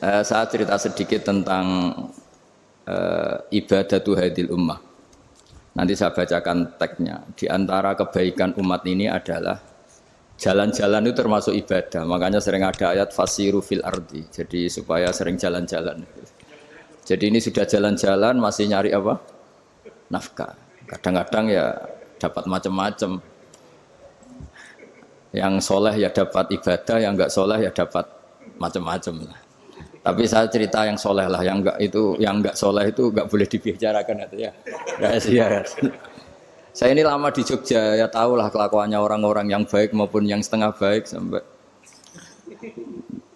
Saya cerita sedikit tentang ibadatu hadil ummah. Nanti saya bacakan teksnya. Di antara kebaikan umat ini adalah jalan-jalan itu termasuk ibadah. Makanya sering ada ayat fasiru fil ardi. Jadi supaya sering jalan-jalan. Jadi ini sudah jalan-jalan masih nyari apa? Nafkah. Kadang-kadang ya dapat macam-macam. Yang soleh ya dapat ibadah, yang enggak soleh ya dapat macam-macam lah. Tapi saya cerita yang soleh lah, yang enggak soleh itu enggak boleh dibicarakan itu ya. Rahasia. Saya ini lama di Jogja, ya tahulah kelakuannya orang-orang yang baik maupun yang setengah baik sampai.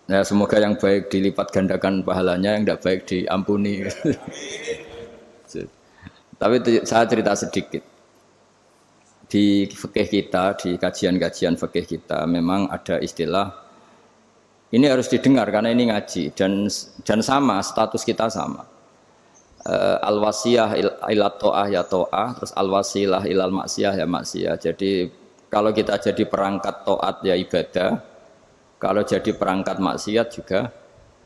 Ya semoga yang baik dilipat gandakan pahalanya, yang enggak baik diampuni. Tapi saya cerita sedikit. Di fikih kita, di kajian-kajian fikih kita memang ada istilah ini harus didengar karena ini ngaji dan sama status kita sama. Al-wasiyah ila ta'ah ya ta'ah, terus al-wasilah ilal maksiyah ya maksiyah. Jadi kalau kita jadi perangkat taat ya ibadah, kalau jadi perangkat maksiat juga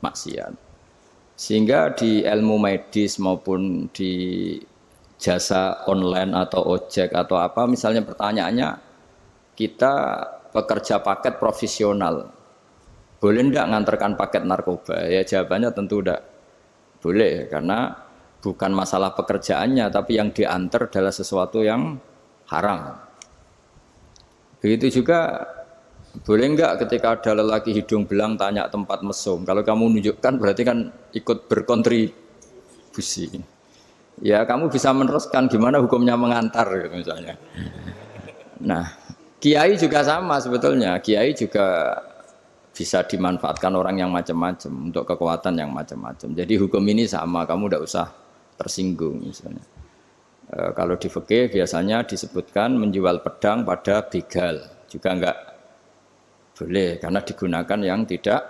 maksiat. Sehingga di ilmu medis maupun di jasa online atau ojek atau apa, misalnya pertanyaannya kita pekerja paket profesional, boleh enggak ngantarkan paket narkoba? Ya jawabannya tentu enggak boleh, karena bukan masalah pekerjaannya, tapi yang diantar adalah sesuatu yang haram. Begitu juga boleh enggak ketika ada lelaki hidung belang tanya tempat mesum, kalau kamu menunjukkan berarti kan ikut berkontribusi. Ya kamu bisa meneruskan gimana hukumnya mengantar gitu misalnya. Nah, kiai juga sama sebetulnya. Kiai juga bisa dimanfaatkan orang yang macam-macam untuk kekuatan yang macam-macam. Jadi hukum ini sama, kamu tidak usah tersinggung misalnya. Kalau di fikih biasanya disebutkan menjual pedang pada begal juga enggak boleh karena digunakan yang tidak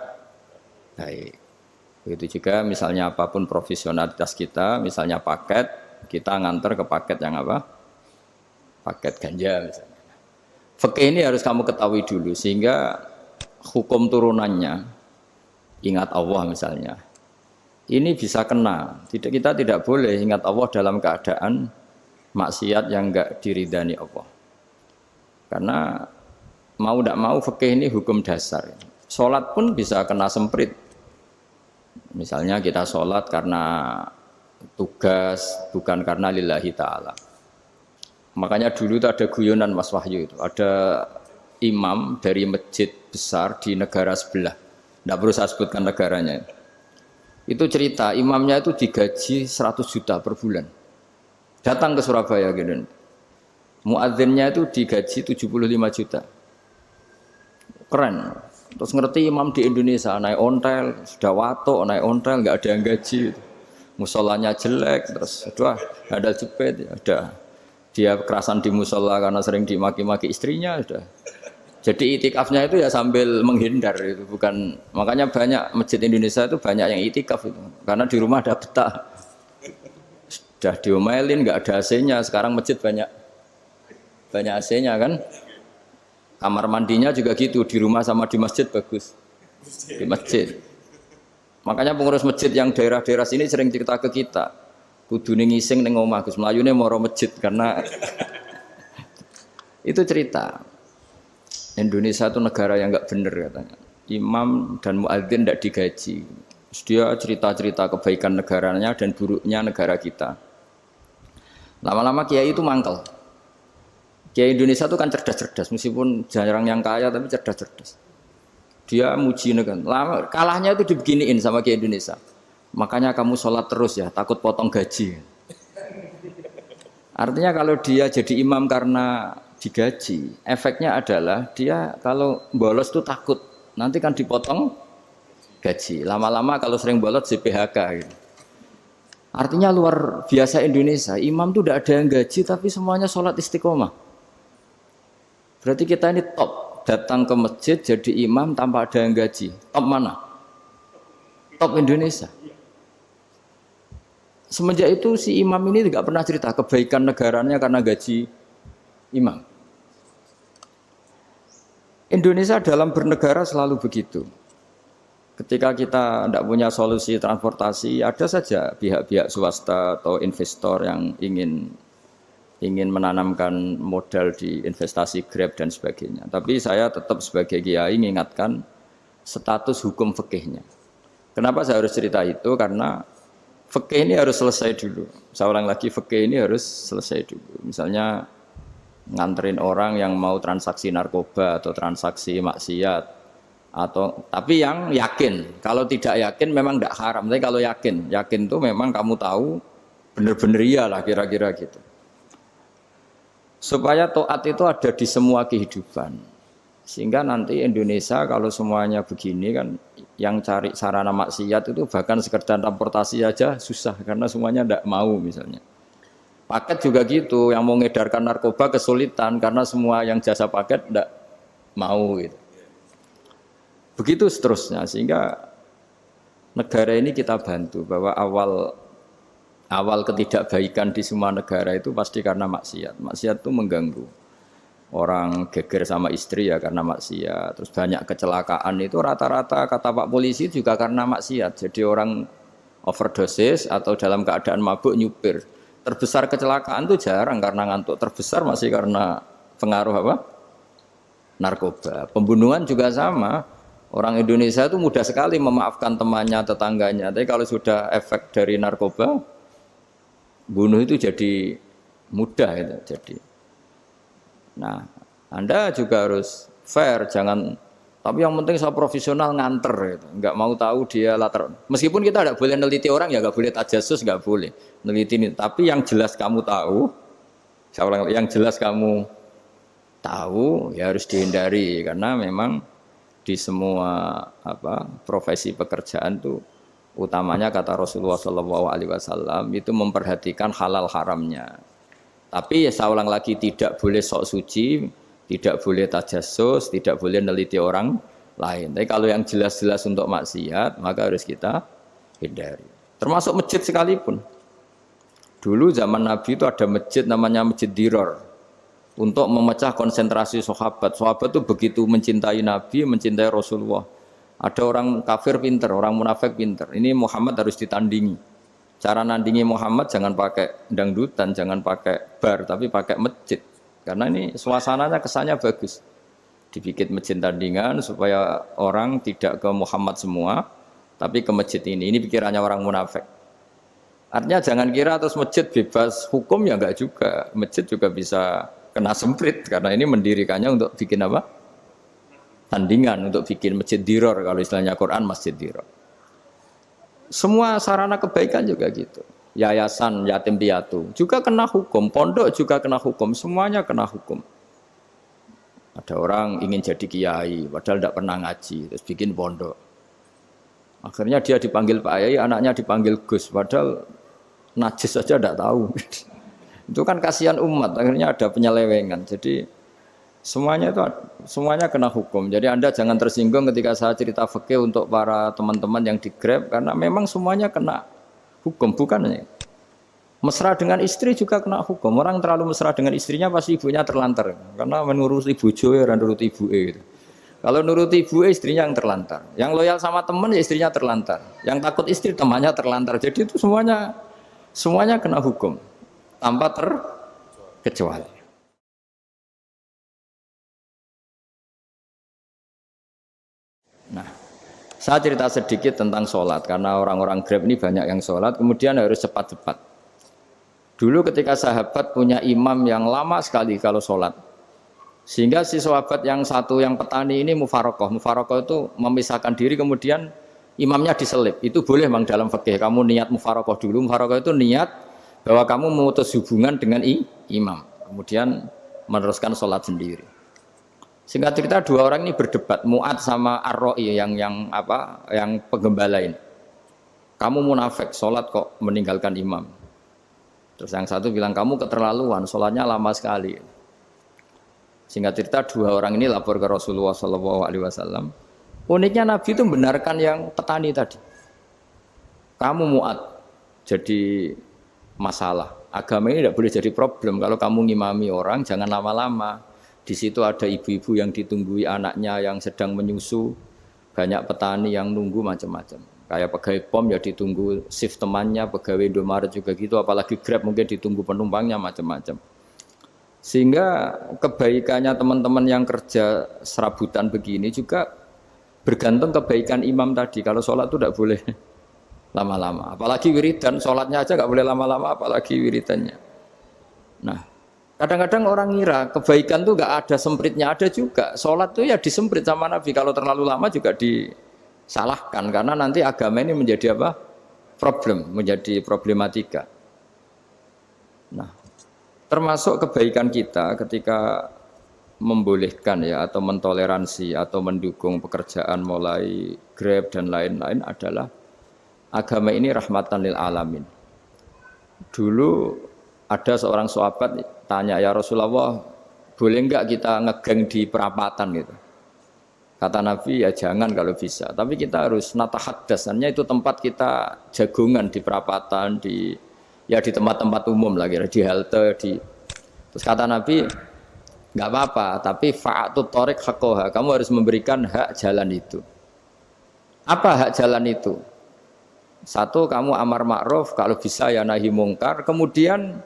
baik. Begitu juga misalnya apapun profesionalitas kita, misalnya paket, kita nganter ke paket yang apa? Paket ganja misalnya. Fikih ini harus kamu ketahui dulu sehingga hukum turunannya, ingat Allah misalnya, ini bisa kena. Kita tidak boleh ingat Allah dalam keadaan maksiat yang enggak diridani Allah. Karena mau tidak mau fikih ini hukum dasar. Sholat pun bisa kena semprit. Misalnya kita sholat karena tugas, bukan karena lillahi ta'ala. Makanya dulu itu ada guyonan Mas Wahyu itu. Ada imam dari masjid besar di negara sebelah. Tidak perlu saya sebutkan negaranya. Itu cerita, imamnya itu digaji 100 juta per bulan. Datang ke Surabaya gitu. Muadzinnya itu digaji 75 juta. Keren. Terus ngerti imam di Indonesia naik ontel, sudah watuk naik ontel, nggak ada yang gaji, musolanya jelek, terus sudah ada jepit, ada dia kerasan di musola karena sering dimaki-maki istrinya, sudah. Jadi itikafnya itu ya sambil menghindar itu, bukan makanya banyak masjid Indonesia itu banyak yang itikaf itu, karena di rumah ada betah, sudah diomelin nggak ada AC-nya, sekarang masjid banyak AC-nya kan. Kamar mandinya juga gitu, di rumah sama di masjid bagus. Di masjid. Makanya pengurus masjid yang daerah-daerah sini sering cerita ke kita. Kudune ngising ning omah Gus, mlayune moro masjid karena itu cerita. Indonesia itu negara yang enggak benar katanya. Imam dan muadzin tidak digaji. Terus dia cerita-cerita kebaikan negaranya dan buruknya negara kita. Lama-lama kiai itu mangkel. Kiai Indonesia itu kan cerdas-cerdas, meskipun jarang yang kaya tapi cerdas-cerdas. Dia muji negara. Kalahnya itu dibeginiin sama Kiai Indonesia. Makanya kamu sholat terus ya, takut potong gaji. Artinya kalau dia jadi imam karena digaji, efeknya adalah dia kalau bolos itu takut, nanti kan dipotong gaji. Lama-lama kalau sering bolos di PHK gitu. Artinya luar biasa Indonesia, imam itu tidak ada yang gaji tapi semuanya sholat istiqomah. Berarti kita ini top, datang ke masjid jadi imam tanpa ada yang gaji. Top mana? Top Indonesia. Semenjak itu si imam ini tidak pernah cerita kebaikan negaranya karena gaji imam. Indonesia dalam bernegara selalu begitu. Ketika kita tidak punya solusi transportasi, ada saja pihak-pihak swasta atau investor yang ingin menanamkan modal di investasi Grab dan sebagainya. Tapi saya tetap sebagai kiai mengingatkan status hukum fikihnya. Kenapa saya harus cerita itu? Karena fikih ini harus selesai dulu. Saya ulang lagi, fikih ini harus selesai dulu. Misalnya nganterin orang yang mau transaksi narkoba atau transaksi maksiat, atau tapi yang yakin. Kalau tidak yakin memang tidak haram. Tapi kalau yakin itu memang kamu tahu benar-benar iyalah kira-kira gitu. Supaya taat itu ada di semua kehidupan. Sehingga nanti Indonesia kalau semuanya begini kan, yang cari sarana maksiat itu bahkan sekedar transportasi aja susah karena semuanya tidak mau misalnya. Paket juga gitu, yang mau ngedarkan narkoba kesulitan karena semua yang jasa paket tidak mau gitu. Begitu seterusnya, sehingga negara ini kita bantu bahwa awal ketidakbaikan di semua negara itu pasti karena maksiat. Maksiat itu mengganggu. Orang geger sama istri ya karena maksiat. Terus banyak kecelakaan itu rata-rata kata Pak polisi juga karena maksiat. Jadi orang overdosis atau dalam keadaan mabuk nyupir. Terbesar kecelakaan itu jarang karena ngantuk. Terbesar masih karena pengaruh apa? Narkoba. Pembunuhan juga sama. Orang Indonesia itu mudah sekali memaafkan temannya, tetangganya. Tapi kalau sudah efek dari narkoba, bunuh itu jadi mudah itu. Jadi, nah, Anda juga harus fair, jangan. Tapi yang penting saya profesional nganter, gitu. Nggak mau tahu dia latar. Meskipun kita tidak boleh neliti orang, ya nggak boleh tajasus, nggak boleh neliti ini. Tapi yang jelas kamu tahu, saya ulang, yang jelas kamu tahu, ya harus dihindari karena memang di semua profesi pekerjaan itu utamanya kata Rasulullah SAW itu memperhatikan halal haramnya. Tapi ya saya ulang lagi, tidak boleh sok suci, tidak boleh tajasus, tidak boleh neliti orang lain. Tapi kalau yang jelas-jelas untuk maksiat maka harus kita hindari. Termasuk masjid sekalipun. Dulu zaman Nabi itu ada masjid namanya Masjid Dirar. Untuk memecah konsentrasi sahabat. Sahabat itu begitu mencintai Nabi, mencintai Rasulullah. Ada orang kafir pinter, orang munafik pinter. Ini Muhammad harus ditandingi. Cara nandingi Muhammad jangan pakai dangdutan, jangan pakai bar, tapi pakai masjid. Karena ini suasananya kesannya bagus. Dibikin masjid tandingan supaya orang tidak ke Muhammad semua, tapi ke masjid ini. Ini pikirannya orang munafik. Artinya jangan kira terus masjid bebas hukum, ya enggak juga. Masjid juga bisa kena semprit karena ini mendirikannya untuk bikin apa? Tandingan, untuk bikin masjid diror, kalau istilahnya Quran masjid diror. Semua sarana kebaikan juga gitu. Yayasan yatim piatu juga kena hukum, pondok juga kena hukum, semuanya kena hukum. Ada orang ingin jadi kiai padahal tidak pernah ngaji, terus bikin pondok. Akhirnya dia dipanggil Pak Yai, anaknya dipanggil Gus, padahal najis saja tidak tahu. Itu kan kasihan umat, akhirnya ada penyelewengan. Jadi semuanya kena hukum. Jadi Anda jangan tersinggung ketika saya cerita fikih untuk para teman-teman yang di Grab, karena memang semuanya kena hukum, bukan? Mesra dengan istri juga kena hukum. Orang terlalu mesra dengan istrinya pasti ibunya terlantar, karena menuruti bojo ya nurut ibu gitu. Kalau nuruti ibu istrinya yang terlantar. Yang loyal sama teman ya istrinya terlantar. Yang takut istri temannya terlantar. Jadi itu semuanya kena hukum tanpa terkecuali. Nah, saya cerita sedikit tentang sholat karena orang-orang Grab ini banyak yang sholat, kemudian harus cepat-cepat. Dulu ketika sahabat punya imam yang lama sekali kalau sholat, sehingga si sahabat yang satu yang petani ini mufarokoh itu memisahkan diri, kemudian imamnya diselip. Itu boleh memang dalam fikih. Kamu niat mufarokoh dulu. Mufarokoh itu niat bahwa kamu memutus hubungan dengan imam, kemudian meneruskan sholat sendiri. Singkat cerita dua orang ini berdebat, Mu'ad sama Ar-Ra'i yang penggembala ini. Kamu munafik, sholat kok meninggalkan imam. Terus yang satu bilang kamu keterlaluan, sholatnya lama sekali. Singkat cerita dua orang ini lapor ke Rasulullah SAW. Uniknya Nabi itu membenarkan yang petani tadi. Kamu Mu'ad, jadi masalah. Agama ini tidak boleh jadi problem. Kalau kamu ngimami orang, jangan lama-lama. Di situ ada ibu-ibu yang ditunggui anaknya yang sedang menyusu. Banyak petani yang nunggu macam-macam. Kayak pegawai POM ya ditunggu shift temannya, pegawai Indomaret juga gitu, apalagi Grab mungkin ditunggu penumpangnya macam-macam. Sehingga kebaikannya teman-teman yang kerja serabutan begini juga bergantung kebaikan imam tadi. Kalau sholat itu tidak boleh lama-lama. Apalagi wiridan, sholatnya aja nggak boleh lama-lama, apalagi wiridannya. Nah, kadang-kadang orang ngira kebaikan tuh nggak ada sempritnya, ada juga. Sholat tuh ya disemprit sama Nabi. Kalau terlalu lama juga disalahkan karena nanti agama ini menjadi apa? Problem, menjadi problematika. Nah, termasuk kebaikan kita ketika membolehkan ya atau mentoleransi atau mendukung pekerjaan mulai Grab dan lain-lain adalah agama ini rahmatan lil alamin. Dulu ada seorang sahabat tanya, ya Rasulullah, boleh enggak kita ngegeng di perapatan gitu? Kata Nabi, ya jangan kalau bisa. Tapi kita harus natahaddasannya itu tempat kita jagungan di perapatan, di tempat-tempat umum lagi, di halte, Terus kata Nabi, enggak apa-apa, tapi fa'atut thoriq haqqaha. Kamu harus memberikan hak jalan itu. Apa hak jalan itu? Satu, kamu amar ma'ruf, kalau bisa ya nahi mungkar, kemudian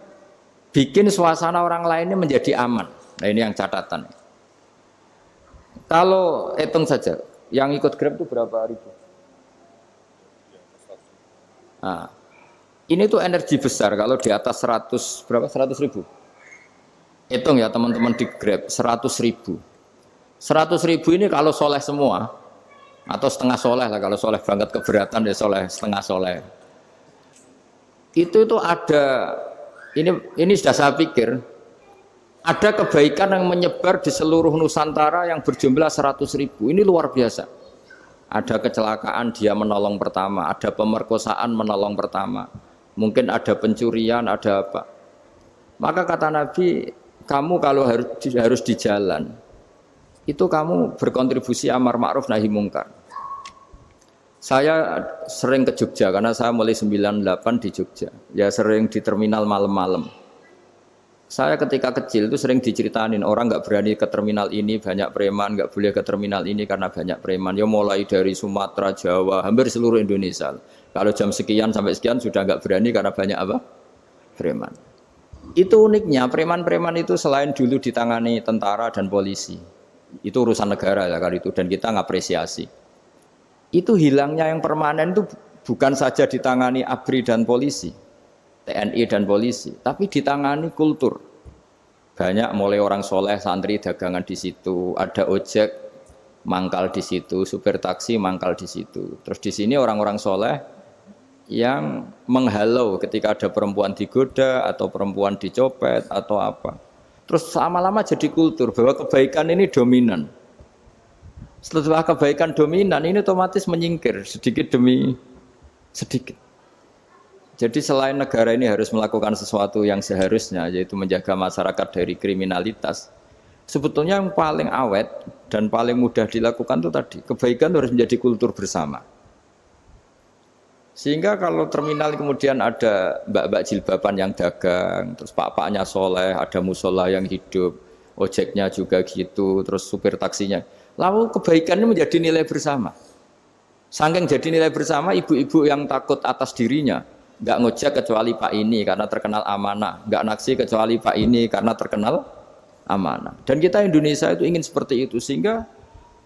bikin suasana orang lainnya menjadi aman. Nah ini yang catatan. Kalau hitung saja, yang ikut Grab itu berapa ribu? Nah, ini tuh energi besar kalau di atas 100, berapa? 100 ribu. Hitung ya teman-teman di Grab, 100 ribu. 100 ribu ini kalau soleh semua, atau setengah soleh lah, kalau soleh banget keberatan ya soleh, setengah soleh. Itu ada, ini sudah saya pikir, ada kebaikan yang menyebar di seluruh Nusantara yang berjumlah 100 ribu. Ini luar biasa. Ada kecelakaan dia menolong pertama, ada pemerkosaan menolong pertama, mungkin ada pencurian, ada apa. Maka kata Nabi, kamu kalau harus di jalan, itu kamu berkontribusi amar ma'ruf nahi mungkar. Saya sering ke Jogja karena saya mulai 98 di Jogja. Ya sering di terminal malam-malam. Saya ketika kecil itu sering diceritain orang nggak berani ke terminal ini banyak preman, nggak boleh ke terminal ini karena banyak preman. Ya mulai dari Sumatera, Jawa, hampir seluruh Indonesia. Kalau jam sekian sampai sekian sudah nggak berani karena banyak apa? Preman. Itu uniknya preman-preman itu selain dulu ditangani tentara dan polisi, itu urusan negara ya kali itu dan kita ngapresiasi. Itu hilangnya yang permanen itu bukan saja ditangani ABRI dan polisi, TNI dan polisi, tapi ditangani kultur. Banyak mulai orang soleh, santri dagangan di situ, ada ojek mangkal di situ, supir taksi mangkal di situ. Terus di sini orang-orang soleh yang menghalau ketika ada perempuan digoda atau perempuan dicopet atau apa. Terus lama-lama jadi kultur bahwa kebaikan ini dominan. Setelah kebaikan dominan ini otomatis menyingkir sedikit demi sedikit. Jadi selain negara ini harus melakukan sesuatu yang seharusnya, yaitu menjaga masyarakat dari kriminalitas, sebetulnya yang paling awet dan paling mudah dilakukan itu tadi, kebaikan harus menjadi kultur bersama. Sehingga kalau terminal kemudian ada mbak-mbak jilbaban yang dagang, terus pak-paknya soleh, ada musola yang hidup, ojeknya juga gitu, terus supir taksinya. Lalu kebaikan ini menjadi nilai bersama. Saking jadi nilai bersama, ibu-ibu yang takut atas dirinya, nggak ngojek kecuali pak ini karena terkenal amanah, nggak naksi kecuali pak ini karena terkenal amanah. Dan kita Indonesia itu ingin seperti itu, sehingga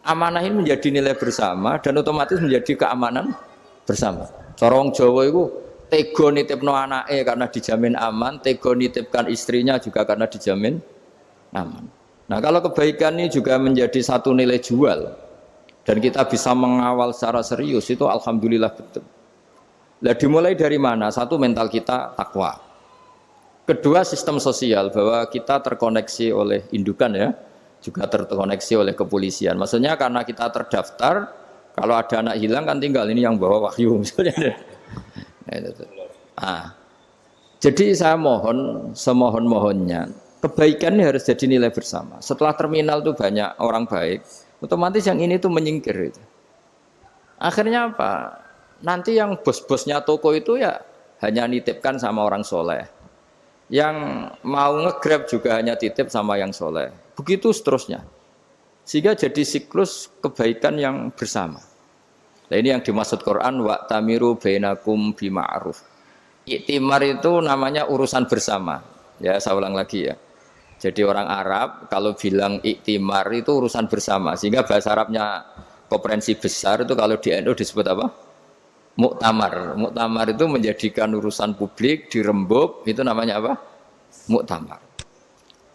amanah ini menjadi nilai bersama dan otomatis menjadi keamanan bersama. Corong Jawa itu tego nitipno anake karena dijamin aman, tego nitipkan istrinya juga karena dijamin aman. Nah kalau kebaikan ini juga menjadi satu nilai jual dan kita bisa mengawal secara serius itu alhamdulillah betul. Nah dimulai dari mana? Satu, mental kita takwa. Kedua, sistem sosial bahwa kita terkoneksi oleh indukan ya, juga terkoneksi oleh kepolisian. Maksudnya karena kita terdaftar, kalau ada anak hilang kan tinggal ini yang bawa wahyu misalnya. Jadi saya mohon semohon-mohonnya kebaikan ini harus jadi nilai bersama. Setelah terminal itu banyak orang baik, otomatis yang ini tuh menyingkir itu. Akhirnya apa? Nanti yang bos-bosnya toko itu ya hanya nitipkan sama orang soleh. Yang mau nge-grab juga hanya titip sama yang soleh. Begitu seterusnya. Sehingga jadi siklus kebaikan yang bersama. Nah, ini yang dimaksud Quran wa tamiru bainakum bima'ruf. Iktimar itu namanya urusan bersama. Ya, saya ulang lagi ya. Jadi orang Arab kalau bilang iktimar itu urusan bersama. Sehingga bahasa Arabnya konferensi besar itu kalau di NU disebut apa? Muktamar. Muktamar itu menjadikan urusan publik dirembuk, itu namanya apa? Muktamar.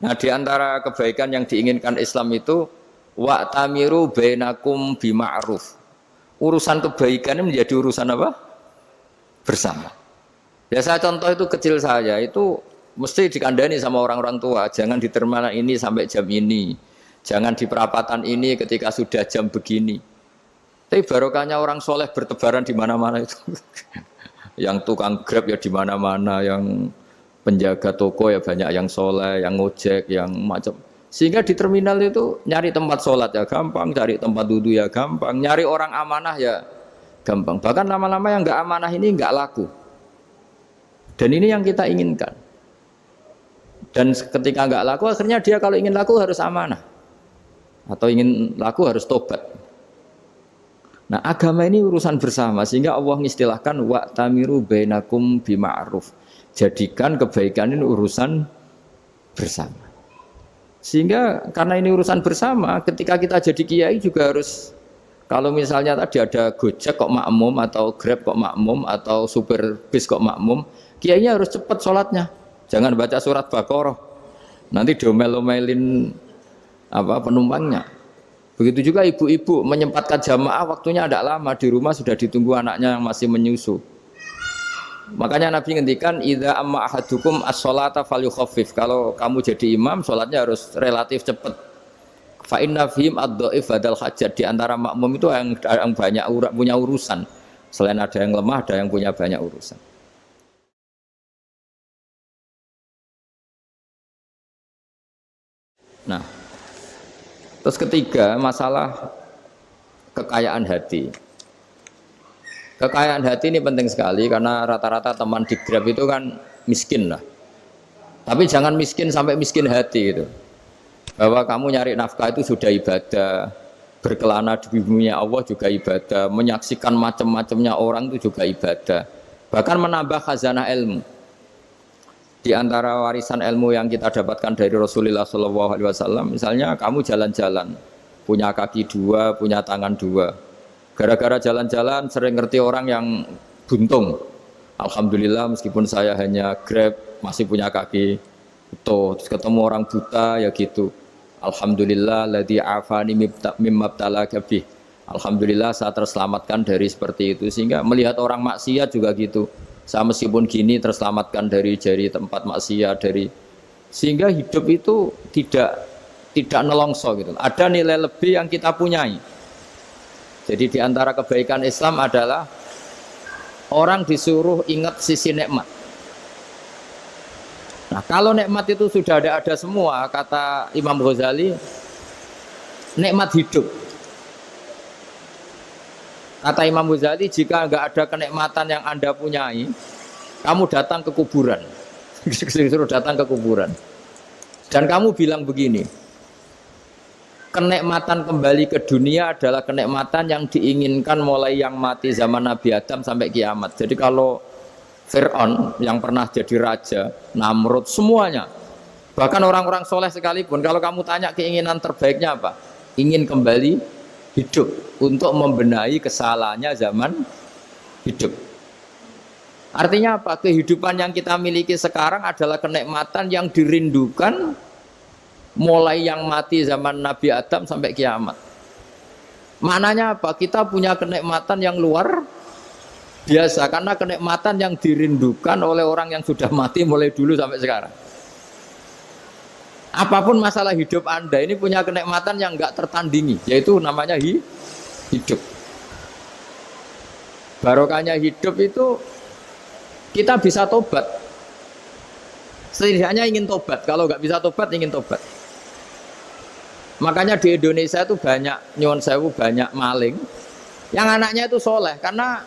Nah, di antara kebaikan yang diinginkan Islam itu wa tamiru bainakum bima'ruf. Urusan kebaikan ini menjadi urusan apa? Bersama. Biasa contoh itu kecil saya itu mesti dikandani sama orang-orang tua, jangan di terminal ini sampai jam ini, jangan di perapatan ini ketika sudah jam begini. Tapi barokahnya orang soleh bertebaran di mana-mana itu. Yang tukang Grab ya di mana-mana, yang penjaga toko ya banyak yang soleh, yang ngojek, yang macam. Sehingga di terminal itu nyari tempat sholat ya gampang, cari tempat duduk ya gampang, nyari orang amanah ya gampang. Bahkan lama-lama yang nggak amanah ini nggak laku. Dan ini yang kita inginkan. Dan ketika nggak laku, akhirnya dia kalau ingin laku harus amanah. Atau ingin laku harus tobat. Nah, agama ini urusan bersama. Sehingga Allah mengistilahkan wa'tamiru bainakum bima'ruf. Jadikan kebaikan ini urusan bersama. Sehingga karena ini urusan bersama, ketika kita jadi kiai juga harus, kalau misalnya tadi ada Gojek kok makmum, atau Grab kok makmum, atau supir bis kok makmum, kiainya harus cepat sholatnya. Jangan baca surat Baqarah, nanti diomel-omelin penumpangnya. Begitu juga ibu-ibu menyempatkan jamaah, waktunya tidak lama, di rumah sudah ditunggu anaknya yang masih menyusu. Makanya Nabi ngendikan idza amma ahadukum as-sholata falyukhaffif. Kalau kamu jadi imam, sholatnya harus relatif cepat. Fa inna fihim ad-dhaif badal hajat. Di antara makmum itu yang banyak punya urusan. Selain ada yang lemah, ada yang punya banyak urusan. Nah, terus ketiga masalah kekayaan hati. Kekayaan hati ini penting sekali karena rata-rata teman di Grab itu kan miskin lah. Tapi jangan miskin sampai miskin hati gitu. Bahwa kamu nyari nafkah itu sudah ibadah, berkelana di bumi Allah juga ibadah, menyaksikan macam-macamnya orang itu juga ibadah. Bahkan menambah khazanah ilmu. Di antara warisan ilmu yang kita dapatkan dari Rasulullah SAW, misalnya kamu jalan-jalan, punya kaki dua, punya tangan dua. Gara-gara jalan-jalan sering ngerti orang yang buntung. Alhamdulillah meskipun saya hanya Grab, masih punya kaki utuh. Terus ketemu orang buta ya gitu. Alhamdulillah ladzi afani mimma btalaka bih. Alhamdulillah saya terselamatkan dari seperti itu. Sehingga melihat orang maksiat juga gitu. Saya meskipun gini terselamatkan dari tempat maksiat, sehingga hidup itu tidak nelongso gitu. Ada nilai lebih yang kita punyai. Jadi di antara kebaikan Islam adalah orang disuruh ingat sisi nikmat. Nah, kalau nikmat itu sudah ada semua, kata Imam Ghazali, nikmat hidup. Kata Imam Ghazali, jika enggak ada kenikmatan yang Anda punyai, kamu datang ke kuburan. Disuruh datang ke kuburan. Dan kamu bilang begini, kenikmatan kembali ke dunia adalah kenikmatan yang diinginkan mulai yang mati zaman Nabi Adam sampai kiamat. Jadi kalau Fir'aun yang pernah jadi raja, Namrud, semuanya, bahkan orang-orang soleh sekalipun, kalau kamu tanya keinginan terbaiknya apa? Ingin kembali hidup untuk membenahi kesalahannya zaman hidup. Artinya apa? Kehidupan yang kita miliki sekarang adalah kenikmatan yang dirindukan mulai yang mati zaman Nabi Adam sampai kiamat. Maknanya apa? Kita punya kenikmatan yang luar biasa karena kenikmatan yang dirindukan oleh orang yang sudah mati mulai dulu sampai sekarang. Apapun masalah hidup Anda ini punya kenikmatan yang enggak tertandingi, yaitu namanya hidup. Barokahnya hidup itu kita bisa tobat. Setidaknya ingin tobat. Kalau enggak bisa tobat, ingin tobat. Makanya di Indonesia itu banyak nyuwun sewu, banyak maling. Yang anaknya itu soleh, karena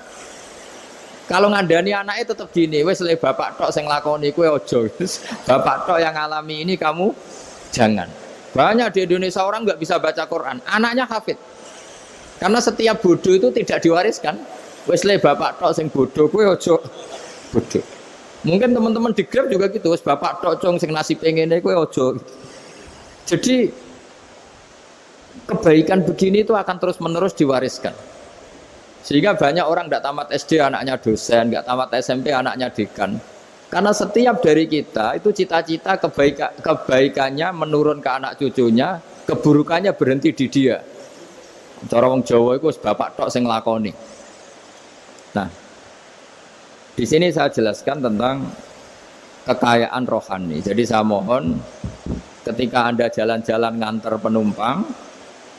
kalau ngandani anaknya tetap gini, wes le bapak tok sing lakoni kuwi aja. Bapak tok yang alami ini kamu jangan. Banyak di Indonesia orang nggak bisa baca Quran, anaknya hafid. Karena setiap bodoh itu tidak diwariskan. Wes le bapak tok sing bodoh, kowe ojo bodoh. Mungkin teman-teman di Grab juga gitu, wes bapak tok cong sing nasibe ngene kowe ojo. Jadi kebaikan begini itu akan terus-menerus diwariskan. Sehingga banyak orang tidak tamat SD anaknya dosen, nggak tamat SMP anaknya dekan. Karena setiap dari kita itu cita-cita kebaikannya menurun ke anak cucunya, keburukannya berhenti di dia. Cara wong Jawa itu bapak tok sing nglakoni. Nah, di sini saya jelaskan tentang kekayaan rohani. Jadi saya mohon ketika Anda jalan-jalan nganter penumpang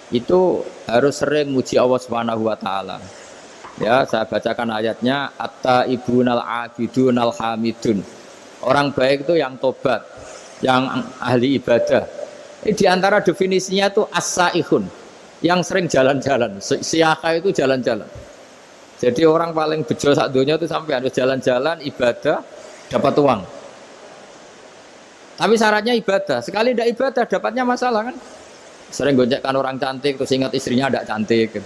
itu harus sering muji Allah Subhanahu wa taala. Ya, saya bacakan ayatnya at-taibunal abidunal hamidun. Orang baik itu yang tobat, yang ahli ibadah. Di antara definisinya itu as-saihun, yang sering jalan-jalan. Siyaka itu jalan-jalan. Jadi orang paling bejo sak donya itu sampai harus jalan-jalan ibadah dapat uang. Tapi syaratnya ibadah. Sekali tidak ibadah dapatnya masalah kan? Sering gonjekkan orang cantik terus ingat istrinya tidak cantik.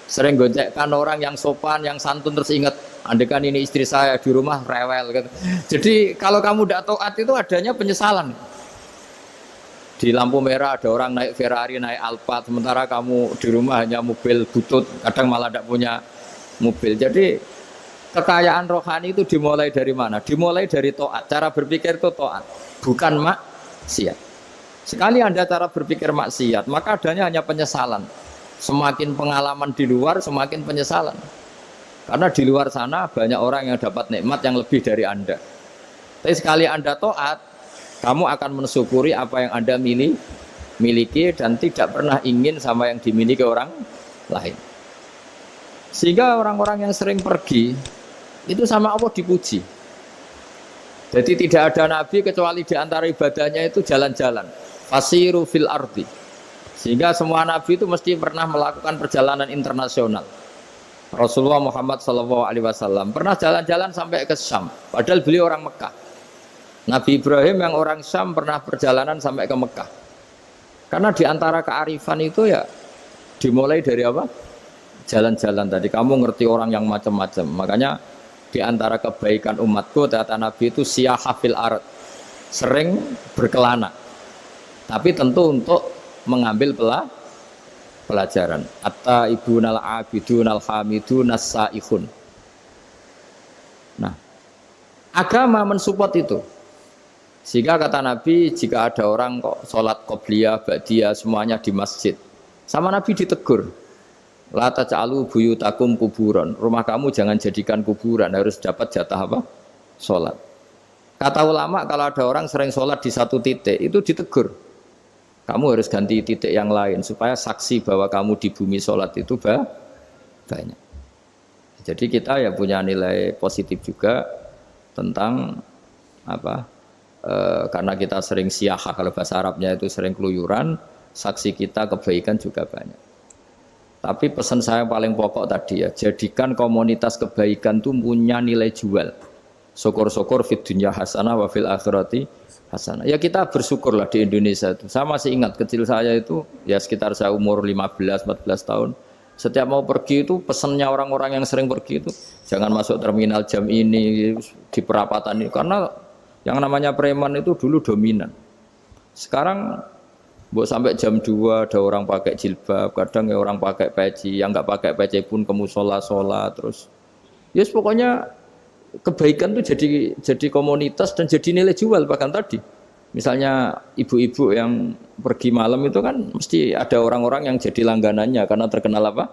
Sering gonjekkan orang yang sopan, yang santun terus ingat andekan ini istri saya di rumah rewel gitu. Jadi kalau kamu tidak taat itu adanya penyesalan. Di lampu merah ada orang naik Ferrari, naik Alphard, sementara kamu di rumah hanya mobil butut, kadang malah tidak punya mobil. Jadi kekayaan rohani itu dimulai dari mana? Dimulai dari taat. Cara berpikir itu taat, bukan maksiat. Sekali Anda cara berpikir maksiat, maka adanya hanya penyesalan. Semakin pengalaman di luar, semakin penyesalan. Karena di luar sana banyak orang yang dapat nikmat yang lebih dari Anda. Tapi sekali Anda taat, kamu akan mensyukuri apa yang Anda miliki dan tidak pernah ingin sama yang dimiliki orang lain. Sehingga orang-orang yang sering pergi itu sama Allah dipuji. Jadi tidak ada nabi kecuali di antara ibadahnya itu jalan-jalan. Fasiru fil ardi. Sehingga semua nabi itu mesti pernah melakukan perjalanan internasional. Rasulullah Muhammad SAW pernah jalan-jalan sampai ke Syam, padahal beliau orang Mekah. Nabi Ibrahim yang orang Syam pernah perjalanan sampai ke Mekah. Karena di antara kearifan itu ya dimulai dari apa? Jalan-jalan tadi. Kamu ngerti orang yang macam-macam. Makanya di antara kebaikan umatku kata Nabi itu siyahah fil ard, sering berkelana. Tapi tentu untuk mengambil pelajaran. At-taibunal abidunal hamidunas saihun. Nah, agama mensupport itu. Sehingga kata Nabi, jika ada orang kok sholat qobliyah, ba'diyah semuanya di masjid, sama Nabi ditegur, la taj'alu buyutakum kuburan. Rumah kamu jangan jadikan kuburan, harus dapat jatah apa? Sholat. Kata ulama, kalau ada orang sering sholat di satu titik, itu ditegur. Kamu harus ganti titik yang lain supaya saksi bahwa kamu di bumi sholat itu banyak. Jadi kita ya punya nilai positif juga tentang apa? Karena kita sering siyahah, kalau bahasa Arabnya itu sering keluyuran, saksi kita kebaikan juga banyak. Tapi pesan saya paling pokok tadi ya, jadikan komunitas kebaikan itu punya nilai jual. Syukur-syukur fid dunya hasanah wa fil akhirati hasanah. Ya kita bersyukurlah di Indonesia itu. Saya masih ingat kecil saya itu ya sekitar saya umur 15-14 tahun. Setiap mau pergi itu pesannya orang-orang yang sering pergi itu jangan masuk terminal jam ini di perapatan ini, karena yang namanya preman itu dulu dominan. Sekarang buat sampai jam 2 ada orang pakai jilbab, kadang ya orang pakai peci, yang nggak pakai peci pun ke musola sholat terus. Yes, pokoknya kebaikan itu jadi komunitas dan jadi nilai jual. Bahkan tadi misalnya ibu-ibu yang pergi malam itu kan mesti ada orang-orang yang jadi langganannya karena terkenal apa?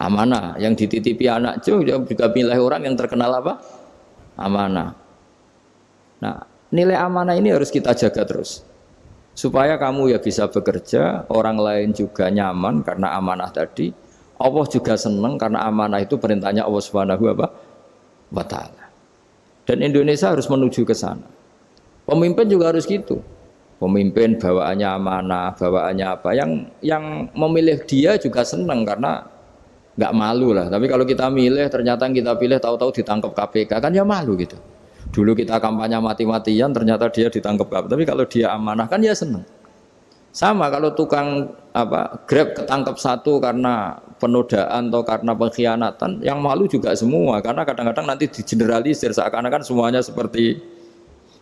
Amanah. Yang dititipi anak juga pilih orang yang terkenal apa? Amanah. Nah, nilai amanah ini harus kita jaga terus. Supaya kamu ya bisa bekerja, orang lain juga nyaman karena amanah tadi. Allah juga senang karena amanah itu perintahnya Allah Subhanahu wa ta'ala. Dan Indonesia harus menuju ke sana. Pemimpin juga harus gitu. Pemimpin bawaannya amanah, bawaannya apa? Yang memilih dia juga senang karena nggak malu lah. Tapi kalau kita milih ternyata yang kita pilih tahu-tahu ditangkap KPK kan ya malu gitu. Dulu kita kampanye mati-matian ternyata dia ditangkap KPK. Tapi kalau dia amanah kan ya senang. Sama kalau tukang Grab ketangkep satu karena penodaan atau karena pengkhianatan, yang malu juga semua karena kadang-kadang nanti digeneralisir seakan-akan semuanya seperti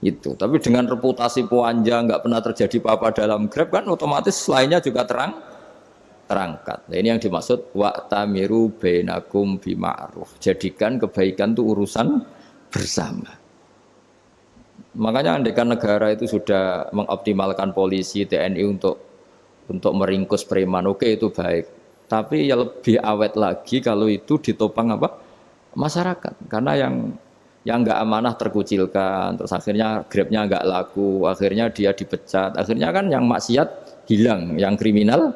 itu. Tapi dengan reputasi panjang nggak pernah terjadi apa-apa dalam Grab kan otomatis lainnya juga terangkat. Nah, ini yang dimaksud wa'tamiru bainakum bima'ruf. Jadikan kebaikan itu urusan bersama. Makanya andekan negara itu sudah mengoptimalkan polisi, TNI untuk meringkus preman, oke itu baik. Tapi ya lebih awet lagi kalau itu ditopang masyarakat. Karena yang nggak amanah terkucilkan, terus akhirnya Grabnya nggak laku, akhirnya dia dipecat, akhirnya kan yang maksiat hilang, yang kriminal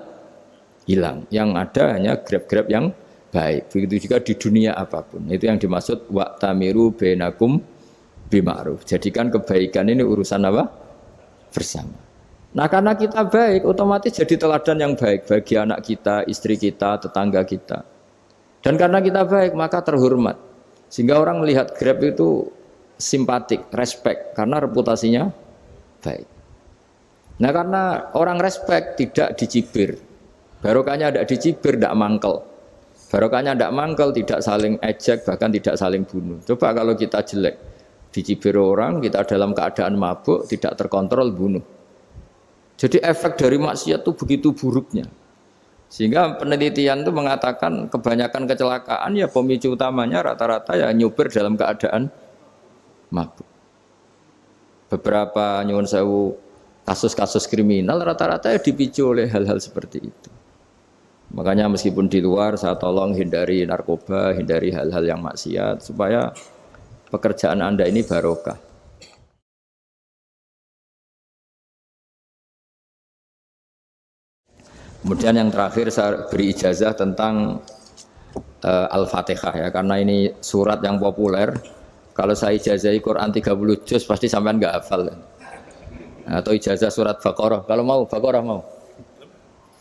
hilang, yang ada hanya Grab yang baik. Begitu juga di dunia apapun. Itu yang dimaksud wa'tamiru bainakum bima'ruf. Jadikan kebaikan ini urusan bersama. Nah karena kita baik, otomatis jadi teladan yang baik bagi anak kita, istri kita, tetangga kita. Dan karena kita baik, maka terhormat. Sehingga orang melihat Grab itu simpatik, respect, karena reputasinya baik. Nah karena orang respect tidak dicibir. Barokahnya tidak dicibir, tidak mangkel. Barokahnya tidak mangkel, tidak saling ejek, bahkan tidak saling bunuh. Coba kalau kita jelek, dicibir orang, kita dalam keadaan mabuk, tidak terkontrol, bunuh. Jadi efek dari maksiat itu begitu buruknya. Sehingga penelitian itu mengatakan kebanyakan kecelakaan ya pemicu utamanya rata-rata ya nyupir dalam keadaan mabuk. Beberapa nyuwun sewu kasus-kasus kriminal rata-rata ya dipicu oleh hal-hal seperti itu. Makanya meskipun di luar saya tolong hindari narkoba, hindari hal-hal yang maksiat supaya pekerjaan Anda ini barokah. Kemudian yang terakhir saya beri ijazah tentang Al-Fatihah ya, karena ini surat yang populer. Kalau saya ijazahi Quran 30 juz pasti sampean nggak hafal. Atau ijazah surat Baqarah, kalau mau Baqarah mau.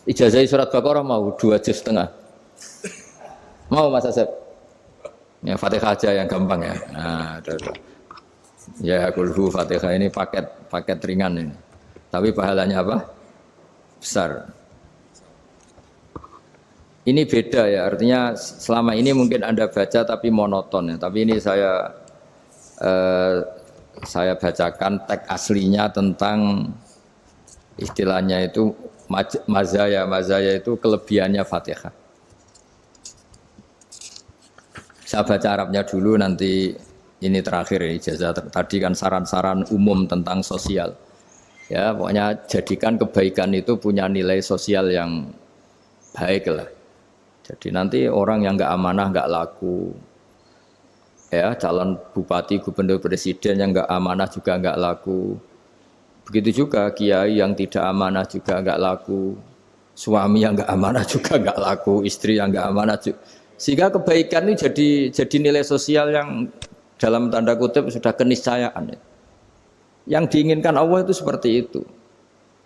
Ijazahi surat Baqarah mau 2 juz setengah. Mau Mas Asep? Ya Fatihah aja yang gampang ya. Nah, ya kulhu Fatihah ini paket ringan ini. Tapi pahalanya apa? Besar. Ini beda ya, artinya selama ini mungkin Anda baca tapi monoton ya. Tapi ini saya bacakan teks aslinya tentang istilahnya itu mazaya itu kelebihannya Fatihah. Saya baca Arabnya dulu, nanti ini terakhir ya, ijazah tadi kan saran-saran umum tentang sosial. Ya, pokoknya jadikan kebaikan itu punya nilai sosial yang baik lah. Jadi nanti orang yang nggak amanah nggak laku, ya calon bupati, gubernur, presiden yang nggak amanah juga nggak laku. Begitu juga kiai yang tidak amanah juga nggak laku, suami yang nggak amanah juga nggak laku, istri yang nggak amanah juga. Sehingga kebaikan ini jadi nilai sosial yang dalam tanda kutip sudah keniscayaan. Yang diinginkan Allah itu seperti itu,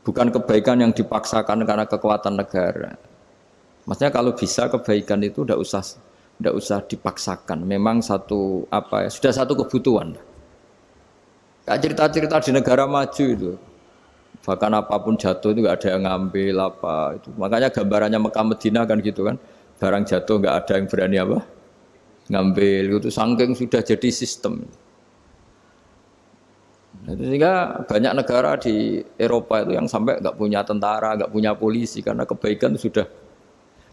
bukan kebaikan yang dipaksakan karena kekuatan negara. Maksudnya kalau bisa kebaikan itu tidak usah dipaksakan. Memang sudah satu kebutuhan. Kayak cerita-cerita di negara maju itu, bahkan apapun jatuh itu nggak ada yang ngambil itu. Makanya gambarannya Mekah Medina kan gitu kan, barang jatuh nggak ada yang berani ngambil. Itu saking sudah jadi sistem. Sehingga banyak negara di Eropa itu yang sampai nggak punya tentara, nggak punya polisi karena kebaikan itu sudah.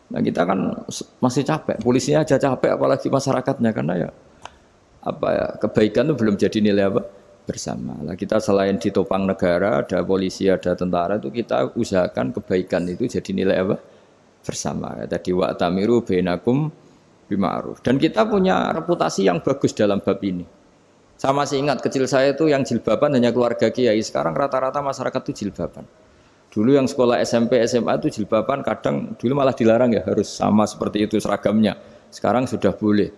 Nah kita kan masih capek, polisinya aja capek, apalagi masyarakatnya karena kebaikan itu belum jadi nilai bersama. Nah, kita selain ditopang negara, ada polisi, ada tentara, itu kita usahakan kebaikan itu jadi nilai bersama. Tadi wa'tamiru bainakum bima'ruf. Dan kita punya reputasi yang bagus dalam bab ini. Saya masih ingat kecil saya itu yang jilbaban hanya keluarga kiai. Sekarang rata-rata masyarakat itu jilbaban. Dulu yang sekolah SMP, SMA itu jilbaban kadang dulu malah dilarang ya, harus sama seperti itu seragamnya. Sekarang sudah boleh.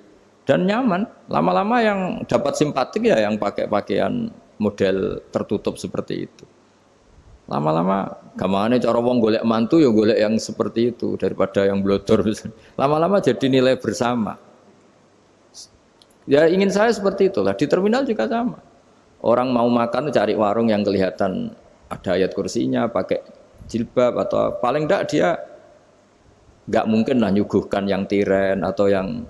Dan nyaman. Lama-lama yang dapat simpatik ya yang pakai pakaian model tertutup seperti itu. Lama-lama gamane cara wong golek mantu ya golek yang seperti itu daripada yang blodor. Lama-lama jadi nilai bersama. Ya ingin saya seperti itulah. Di terminal juga sama. Orang mau makan cari warung yang kelihatan ada ayat kursinya, pakai jilbab atau paling enggak dia enggak mungkin lah nyuguhkan yang tiren atau yang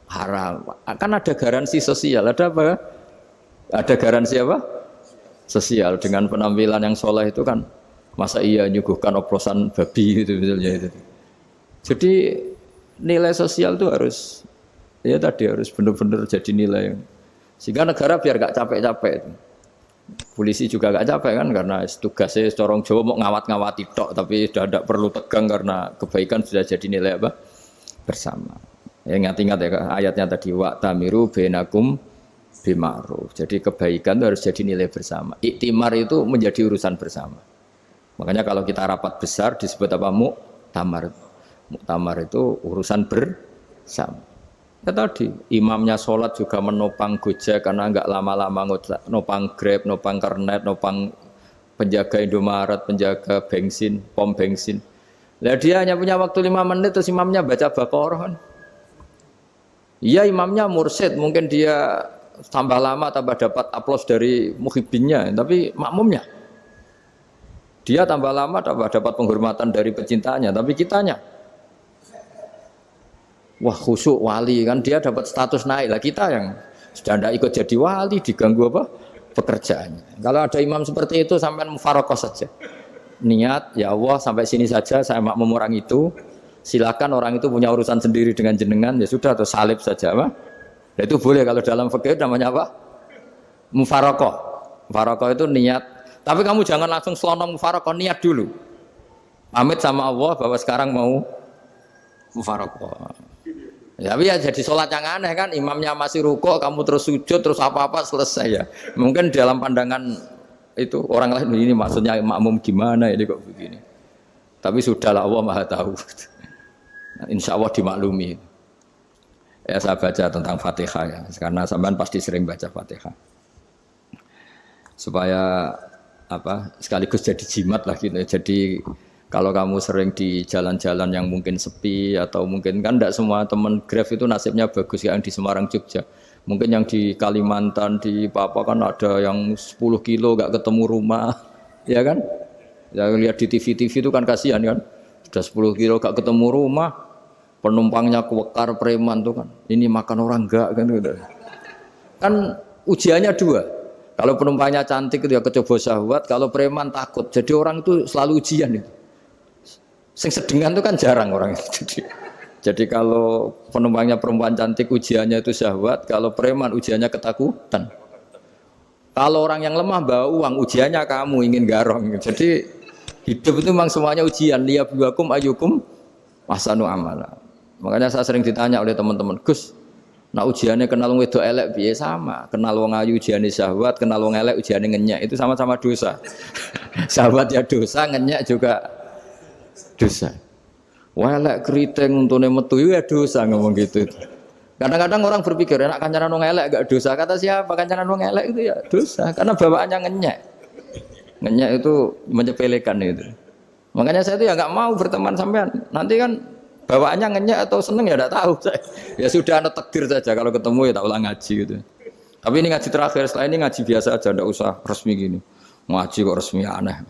haram. Kan ada garansi sosial, ada apa? Ada garansi apa? Sosial dengan penampilan yang soleh itu kan masa iya nyuguhkan oplosan babi gitu misalnya itu. Jadi nilai sosial itu harus ya tadi harus benar-benar jadi nilai yang sehingga negara biar gak capek-capek itu. Polisi juga gak capek kan karena tugasnya corong Jawa mau ngawat-ngawati tok tapi sudah tidak perlu tegang karena kebaikan sudah jadi nilai apa bersama. Ya ingat-ingat ya ayatnya tadi wa tamiru bainakum bima'ruf. Jadi kebaikan itu harus jadi nilai bersama. Iktimar itu menjadi urusan bersama. Makanya kalau kita rapat besar disebut apa muktamar. Muktamar itu urusan bersama. Ya tadi imamnya sholat juga menopang Gojek karena enggak lama-lama nopang Grab, nopang Kernet, nopang penjaga Indomaret, penjaga bensin, pom bensin. Lah dia hanya punya waktu 5 menit terus imamnya baca Baqarah kan. Iya imamnya mursyid, mungkin dia tambah lama tambah dapat aplaus dari muhibbinnya, tapi makmumnya dia tambah lama tambah dapat penghormatan dari pecintanya, tapi kitanya wah khusyuk wali kan dia dapat status naik lah, kita yang sudah tidak ikut jadi wali diganggu apa pekerjaannya. Kalau ada imam seperti itu sampai mufarokoh saja niat ya Allah sampai sini saja saya makmum orang itu, silakan orang itu punya urusan sendiri dengan jenengan ya sudah atau salib saja apa. Nah, itu boleh kalau dalam fikih namanya apa mufarokoh. Mufarokoh itu niat, tapi kamu jangan langsung selonong mufarokoh, niat dulu pamit sama Allah bahwa sekarang mau mufarokoh. Ya, tapi ya jadi sholat yang aneh kan, imamnya masih rukuk, kamu terus sujud, terus apa-apa selesai ya. Mungkin dalam pandangan itu orang lain ini maksudnya makmum gimana ini kok begini. Tapi sudahlah Allah Maha tahu. Insya Allah dimaklumi. Ya saya baca tentang Fatihah ya, karena sampean pasti sering baca Fatihah. Supaya apa sekaligus jadi jimat lah gitu. Jadi kalau kamu sering di jalan-jalan yang mungkin sepi atau mungkin kan tidak semua teman Grab itu nasibnya bagus yang di Semarang Jogja. Mungkin yang di Kalimantan di Papua kan ada yang 10 kilo gak ketemu rumah, ya kan? Ya lihat di TV-TV itu kan kasihan kan. Sudah 10 kilo gak ketemu rumah, penumpangnya kewekar preman tuh kan. Ini makan orang enggak kan gitu. Kan ujiannya dua. Kalau penumpangnya cantik itu ya kecoba syahwat, kalau preman takut. Jadi orang itu selalu ujian itu. Sing sedengan itu kan jarang orang itu. Jadi kalau penumpangnya perempuan cantik ujiannya itu syahwat, kalau preman ujiannya ketakutan. Kalau orang yang lemah bawa uang ujiannya kamu ingin garong. Jadi hidup itu memang semuanya ujian. Liyabluwakum ayyukum ahsanu amala. Makanya saya sering ditanya oleh teman-teman, Gus, nah ujiannya kenal wong wedok elek piye sama? Kenal wong ayu ujiannya syahwat, kenal wong elek ujiannya ngenyek, itu sama-sama dosa. Syahwat ya dosa, ngenyek juga dosa. Welek keriting untune metu ya dosa ngomong gitu. Kadang-kadang orang berpikir enak kancanan wong elek gak dosa. Kata siapa kancanan wong elek itu ya dosa karena bawaannya ngenyek. Ngenyek itu menyepelekan itu. Makanya saya itu ya nggak mau berteman sampean. Nanti kan bawaannya ngenyek atau seneng ya enggak tahu saya. Ya sudah ada takdir saja kalau ketemu ya tak ulang ngaji gitu. Tapi ini ngaji terakhir, setelah ini ngaji biasa aja enggak usah resmi gini. Ngaji kok resmi aneh.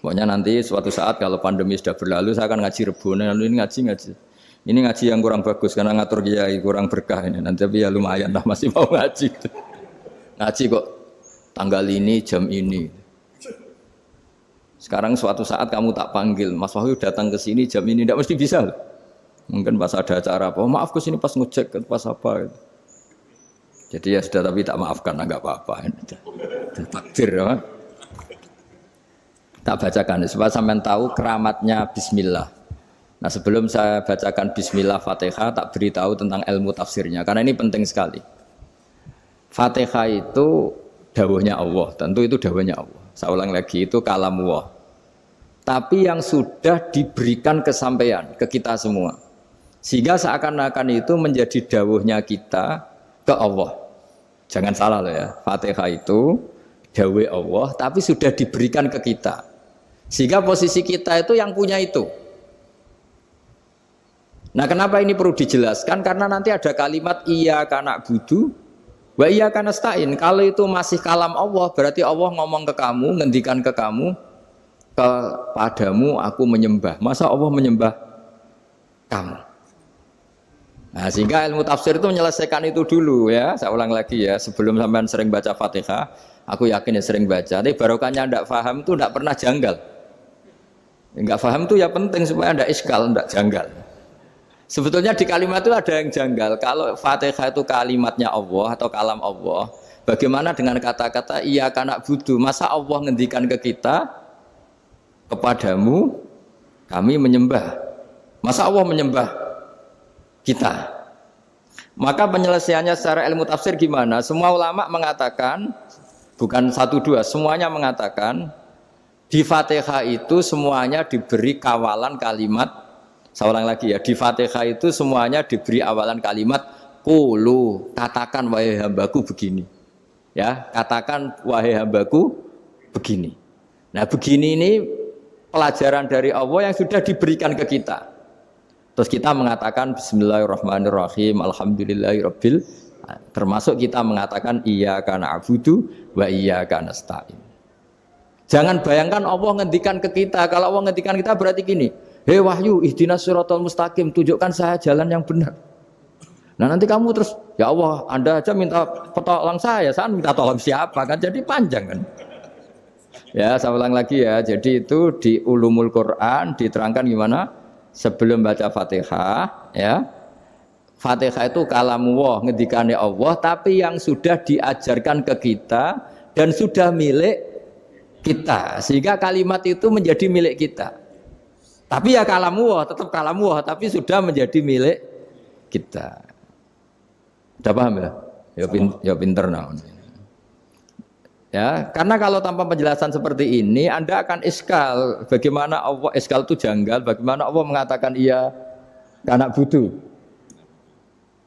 Pokoknya nanti suatu saat kalau pandemi sudah berlalu saya akan ngaji Rebone, lalu ini ngaji. Ini ngaji yang kurang bagus karena ngatur kiai kurang berkah ini. Nanti tapi ya lumayan lah masih mau ngaji. Ngaji kok tanggal ini jam ini. Sekarang suatu saat kamu tak panggil, Mas Wahyu datang ke sini jam ini tidak mesti bisa. Mungkin pas ada acara apa, oh, maaf ke sini pas ngecek pas apa. Gitu. Jadi ya sudah tapi tak maafkan enggak apa-apa. Takdir ya. Tak bacakan supaya sampean tahu keramatnya bismillah. Nah, sebelum saya bacakan bismillah Fatihah tak beritahu tentang ilmu tafsirnya karena ini penting sekali. Fatihah itu dawuhnya Allah, tentu itu dawuhnya Allah. Saya ulang lagi itu kalamullah. Tapi yang sudah diberikan kesampaian ke kita semua. Sehingga seakan-akan itu menjadi dawuhnya kita ke Allah. Jangan salah loh ya. Fatihah itu dawuh Allah tapi sudah diberikan ke kita. Sehingga posisi kita itu yang punya itu. Nah kenapa ini perlu dijelaskan? Karena nanti ada kalimat iyyaka na'budu wa iyyaka nasta'in. Kalau itu masih kalam Allah, berarti Allah ngomong ke kamu, ngendikan ke kamu, kepadamu aku menyembah. Masa Allah menyembah kamu? Nah, sehingga ilmu tafsir itu menyelesaikan itu dulu ya. Saya ulang lagi ya, sebelum sampean sering baca Fatihah, aku yakin ya sering baca. Tapi barokahnya ndak paham itu ndak pernah janggal. Enggak paham itu ya penting supaya ndak iskal, ndak janggal. Sebetulnya di kalimat itu ada yang janggal. Kalau Fatihah itu kalimatnya Allah atau kalam Allah, bagaimana dengan kata-kata iyyaka na'budu? Masa Allah ngendikan ke kita, kepadamu kami menyembah. Masa Allah menyembah kita? Maka penyelesaiannya secara ilmu tafsir gimana? Semua ulama mengatakan, bukan satu dua, semuanya mengatakan di Fatihah itu semuanya diberi kawalan kalimat. Saya ulang lagi ya, di Fatihah itu semuanya diberi awalan kalimat qulu, katakan wahai hambaku begini. Ya, katakan wahai hambaku begini. Nah, begini ini pelajaran dari Allah yang sudah diberikan ke kita. Terus kita mengatakan bismillahirrahmanirrahim, alhamdulillahirabbil, termasuk kita mengatakan iyyaka na'budu wa iyyaka nasta'in. Jangan bayangkan Allah ngendikan ke kita. Kalau Allah ngendikan kita berarti gini, hei wahyu ihdinas siratal mustaqim, tunjukkan saya jalan yang benar. Nah nanti kamu terus, ya Allah, Anda aja minta tolong saya minta tolong siapa kan, jadi panjang kan. Ya, saya ulang lagi ya. Jadi itu di Ulumul Quran diterangkan gimana? Sebelum baca Fatihah, ya. Fatihah itu kalamullah, ngendikane Allah, tapi yang sudah diajarkan ke kita dan sudah milik kita. Sehingga kalimat itu menjadi milik kita. Tapi ya kalamullah, tetap kalamullah, tapi sudah menjadi milik kita. Udah paham ya? Ya pinter nah. Ya, karena kalau tanpa penjelasan seperti ini, Anda akan iskal. Bagaimana Allah, iskal itu janggal, bagaimana Allah mengatakan iya karena butuh.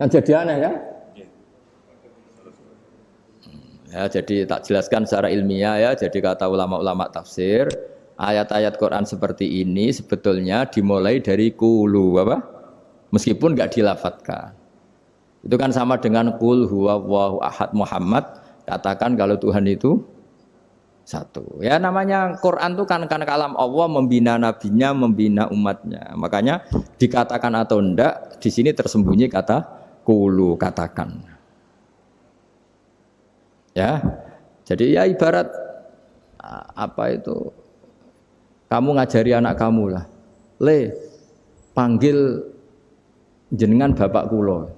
Kan jadi aneh ya? Ya, jadi tak jelaskan secara ilmiah ya. Jadi kata ulama-ulama tafsir, ayat-ayat Quran seperti ini sebetulnya dimulai dari qulu, apa? Meskipun enggak dilafatkan. Itu kan sama dengan qul huwallahu ahad Muhammad. Katakan kalau Tuhan itu satu. Ya namanya Quran itu kan kalam Allah, membina nabinya, membina umatnya. Makanya dikatakan atau enggak, di sini tersembunyi kata qulu, katakan. Ya. Jadi ya ibarat apa itu? Kamu ngajari anak kamu lah. Le, panggil jenengan bapak kula.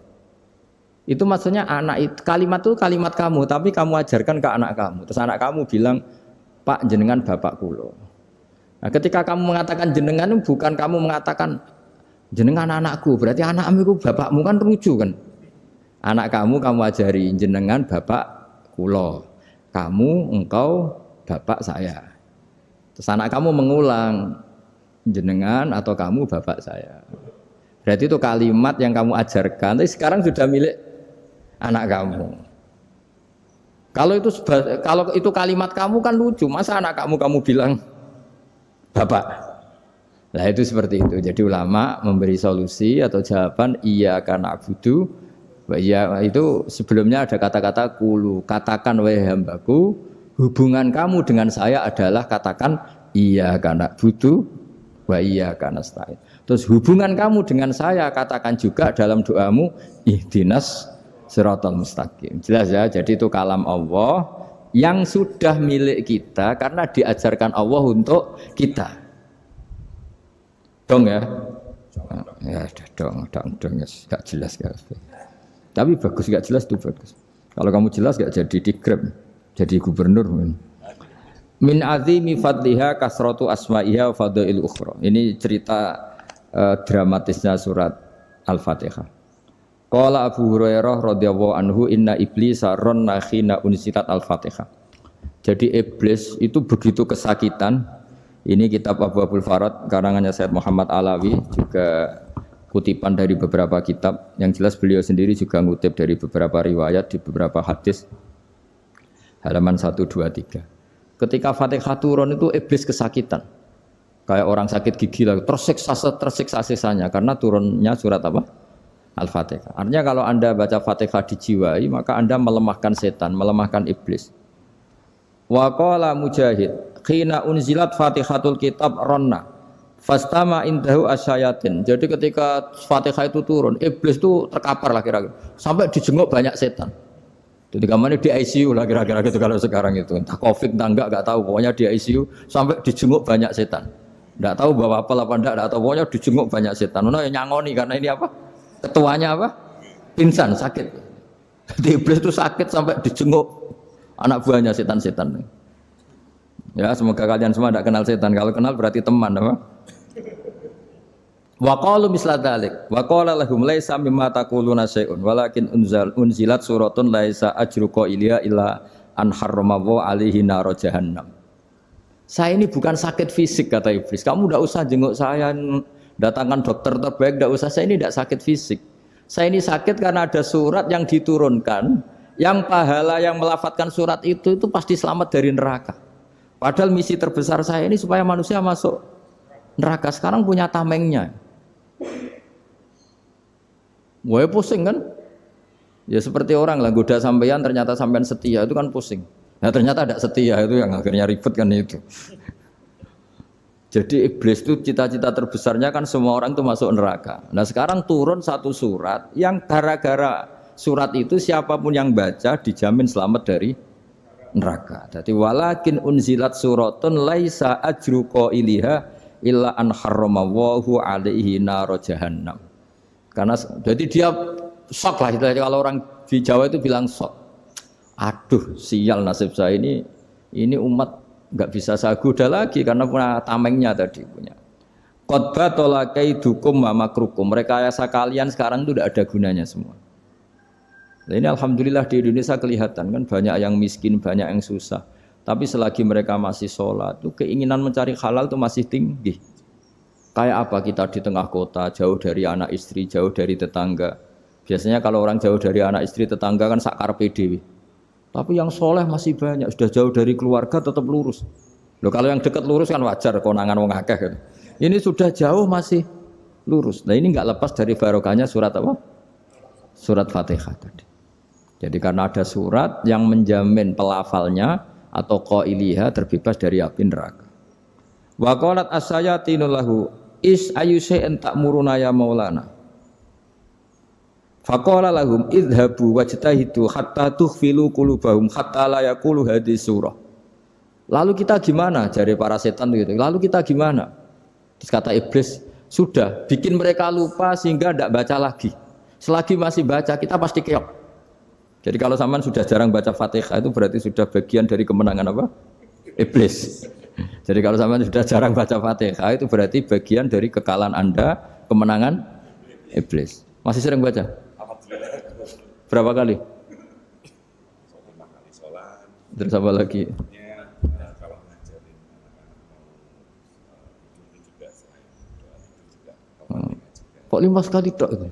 Itu maksudnya anak itu, kalimat itu kalimat kamu, tapi kamu ajarkan ke anak kamu. Terus anak kamu bilang, Pak jenengan bapak kulo. Nah, ketika kamu mengatakan jenengan, bukan kamu mengatakan jenengan anakku, berarti anakmu itu bapakmu, kan lucu kan? Anak kamu ajari jenengan bapak kulo, kamu engkau bapak saya. Terus anak kamu mengulang jenengan atau kamu bapak saya. Berarti itu kalimat yang kamu ajarkan, tapi sekarang sudah milik anak kamu. Kalau itu kalimat kamu kan lucu, masa anak kamu bilang bapak. Nah itu seperti itu. Jadi ulama memberi solusi atau jawaban iyyaka na'budu wa iya, itu sebelumnya ada kata-kata qulu, katakan wahai hambaku, hubungan kamu dengan saya adalah katakan iyyaka na'budu wa iyyaka nasta'in. Terus hubungan kamu dengan saya katakan juga dalam doamu ihdinas siratal mustaqim. Jelas ya, jadi itu kalam Allah yang sudah milik kita karena diajarkan Allah untuk kita. Dong ya? Ya dong, gak jelas gak. Tapi bagus, gak jelas itu bagus. Kalau kamu jelas gak jadi digrab, jadi gubernur. Min azimi fadliha kasratu asma'iha wa fadail ukhra. Ini cerita dramatisnya surat Al-Fatihah. Qala Abu Hurairah radhiyallahu anhu inna iblisa ranna khina unsitat al-Fatihah. Jadi iblis itu begitu kesakitan. Ini kitab Abwaabul Farad karangannya Syekh Muhammad Alawi, juga kutipan dari beberapa kitab. Yang jelas beliau sendiri juga ngutip dari beberapa riwayat di beberapa hadis. Halaman 123. Ketika Fatihah turun itu iblis kesakitan. Kayak orang sakit gigi lah, tersiksa-siksanya karena turunnya surat apa? Al-Fatihah. Artinya kalau Anda baca Fatihah dijiwai, maka Anda melemahkan setan, melemahkan iblis. Wa qala Mujahid khina unzilat Fatihatul Kitab ronna fastama indahu asyayatin. Jadi ketika Fatihah itu turun, iblis itu terkapar lah kira-kira. Sampai dijenguk banyak setan. Jadi kamarnya di ICU lah kira-kira gitu kalau sekarang itu. Entah Covid entah enggak tahu. Pokoknya di ICU sampai dijenguk banyak setan. Enggak tahu bawa apa enggak tahu. Pokoknya dijenguk banyak setan. Nah, nyangoni karena ini apa? Ketuanya apa? Pingsan, sakit. Jadi iblis itu sakit sampai dijenguk anak buahnya setan-setan. Ya, semoga kalian semua tidak kenal setan. Kalau kenal berarti teman, apa? Wa qalu misla dzalik. Wa qala lahum laisa mimma taquluna syai'un walakin unzilat suratun laisa ajru qailiha illa an harrama alaihi nar jahannam. Saya ini bukan sakit fisik kata iblis. Kamu tidak usah jenguk saya, datangkan dokter terbaik, tidak usah. Saya ini tidak sakit fisik. Saya ini sakit karena ada surat yang diturunkan, yang pahala yang melafatkan surat itu pasti selamat dari neraka. Padahal misi terbesar saya ini supaya manusia masuk neraka. Sekarang punya tamengnya. Wah pusing kan? Ya seperti orang lah goda sampean ternyata sampean setia itu kan pusing. Nah ternyata tidak setia itu yang akhirnya ribet kan itu. Jadi iblis itu cita-cita terbesarnya kan semua orang itu masuk neraka. Nah sekarang turun satu surat yang gara-gara surat itu siapapun yang baca dijamin selamat dari neraka. Jadi walakin unzilat suratun laisa ajru qailiha illa an harramallahu alaihi nar jahannam. Karena jadi dia shock lah kalau orang di Jawa itu bilang shock. Aduh sial nasib saya ini umat nggak bisa saya goda lagi karena punya tamengnya tadi punya. Qad tolakaidukum wa makrukum. Rekayasa kalian sekarang itu tidak ada gunanya semua. Nah, ini alhamdulillah di Indonesia kelihatan kan banyak yang miskin, banyak yang susah. Tapi selagi mereka masih sholat, itu keinginan mencari halal itu masih tinggi. Kayak apa kita di tengah kota, jauh dari anak istri, jauh dari tetangga. Biasanya kalau orang jauh dari anak istri, tetangga kan sakar PDW. Tapi yang soleh masih banyak, sudah jauh dari keluarga tetap lurus. Loh kalau yang dekat lurus kan wajar, konangan wong akeh gitu. Ini sudah jauh masih lurus. Nah ini nggak lepas dari barokahnya surat apa? Surat Fatihah tadi. Jadi karena ada surat yang menjamin pelafalnya atau qailiha terbebas dari api neraka. Wa qalat as-sayatinu lahu is ayyusai'in ta'muruna ya maulana. Faqala lahum idhabu wajtahidu hatta tukhfilu qulubahum hatta la yaqulu hadhihi surah. Lalu kita gimana? Jari para setan gitu. Lalu kita gimana? Terus kata iblis, sudah bikin mereka lupa sehingga tidak baca lagi. Selagi masih baca kita pasti keok. Jadi kalau sampean sudah jarang baca Fatihah itu berarti sudah bagian dari kemenangan apa? Iblis. Jadi kalau sampean sudah jarang baca Fatihah itu berarti bagian dari kekalahan Anda, kemenangan iblis. Masih sering baca? Berapa kali? Terus apa lagi? Kok 5 kali tok itu?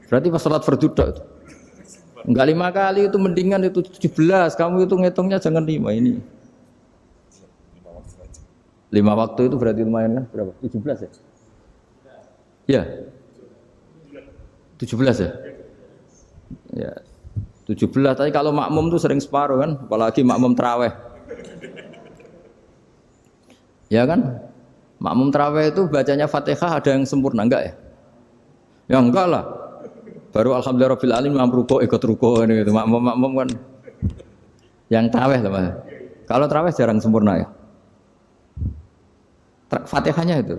Berarti pas sholat fardu tok itu. Enggak 5 kali itu mendingan itu 17. Kamu itu ngitungnya jangan 5 ini. 5 waktu itu berarti lumayan kan? Berapa? 17 ya? Ya. 17 ya? Ya. 17 tapi kalau makmum tuh sering separuh kan, apalagi makmum tarawih. Ya kan? Makmum tarawih itu bacanya Fatihah ada yang sempurna enggak ya? Ya enggak lah. Baru alhamdulillah rabbil alamin mamruko ikut ruko ini gitu. Makmum kan yang tarawih lah Mas. Kalau tarawih jarang sempurna ya. Fatihahnya itu.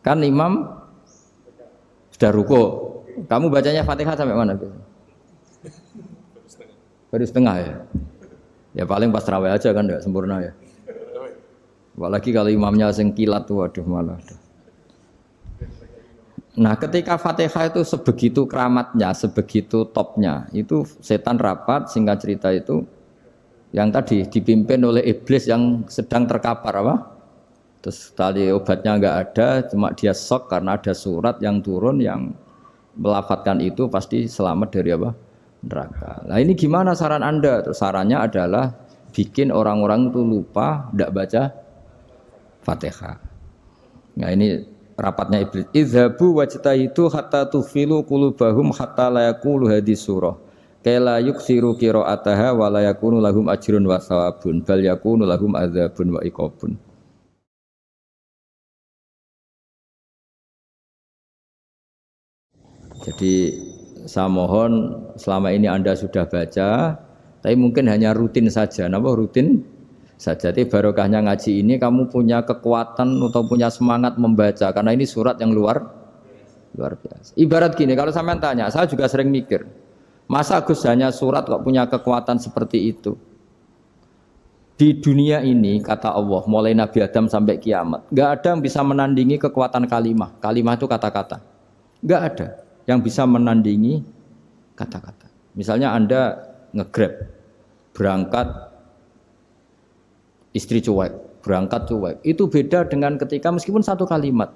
Kan imam sudah ruko. Kamu bacanya Fatihah sampai mana gitu? Baru setengah ya. Ya paling pas tarawih aja kan enggak sempurna ya. Apalagi kalau imamnya sing kilat tuh waduh malah. Nah, ketika Fatihah itu sebegitu keramatnya, sebegitu topnya, itu setan rapat singkat cerita itu yang tadi dipimpin oleh iblis yang sedang terkapar apa? Terus tali obatnya enggak ada, cuma dia shock karena ada surat yang turun yang melafatkan itu pasti selamat dari apa? Neraka. Nah, ini gimana saran Anda? Terus sarannya adalah bikin orang-orang itu lupa enggak baca Fatihah. Nah ini rapatnya iblis. Idhabu wajtahidu hatta tughfilu qulubahum hatta la yaqulu hadhihi surah. kala yuksiru qiraataha wa la yakunu lahum ajrun wa thawabun bal yakunu lahum adzabun wa iqabun. Jadi saya mohon selama ini Anda sudah baca, tapi mungkin hanya rutin saja. Napa rutin saja? Tapi barokahnya ngaji ini kamu punya kekuatan atau punya semangat membaca karena ini surat yang luar biasa. Ibarat gini, kalau sampean tanya, saya juga sering mikir, masa Gus hanya surat kok punya kekuatan seperti itu? Di dunia ini kata Allah, mulai Nabi Adam sampai kiamat, nggak ada yang bisa menandingi kekuatan kalimah. Kalimah itu kata-kata, nggak ada yang bisa menandingi kata-kata. Misalnya Anda nge-Grab, berangkat istri cuek, berangkat cuek. Itu beda dengan ketika meskipun satu kalimat,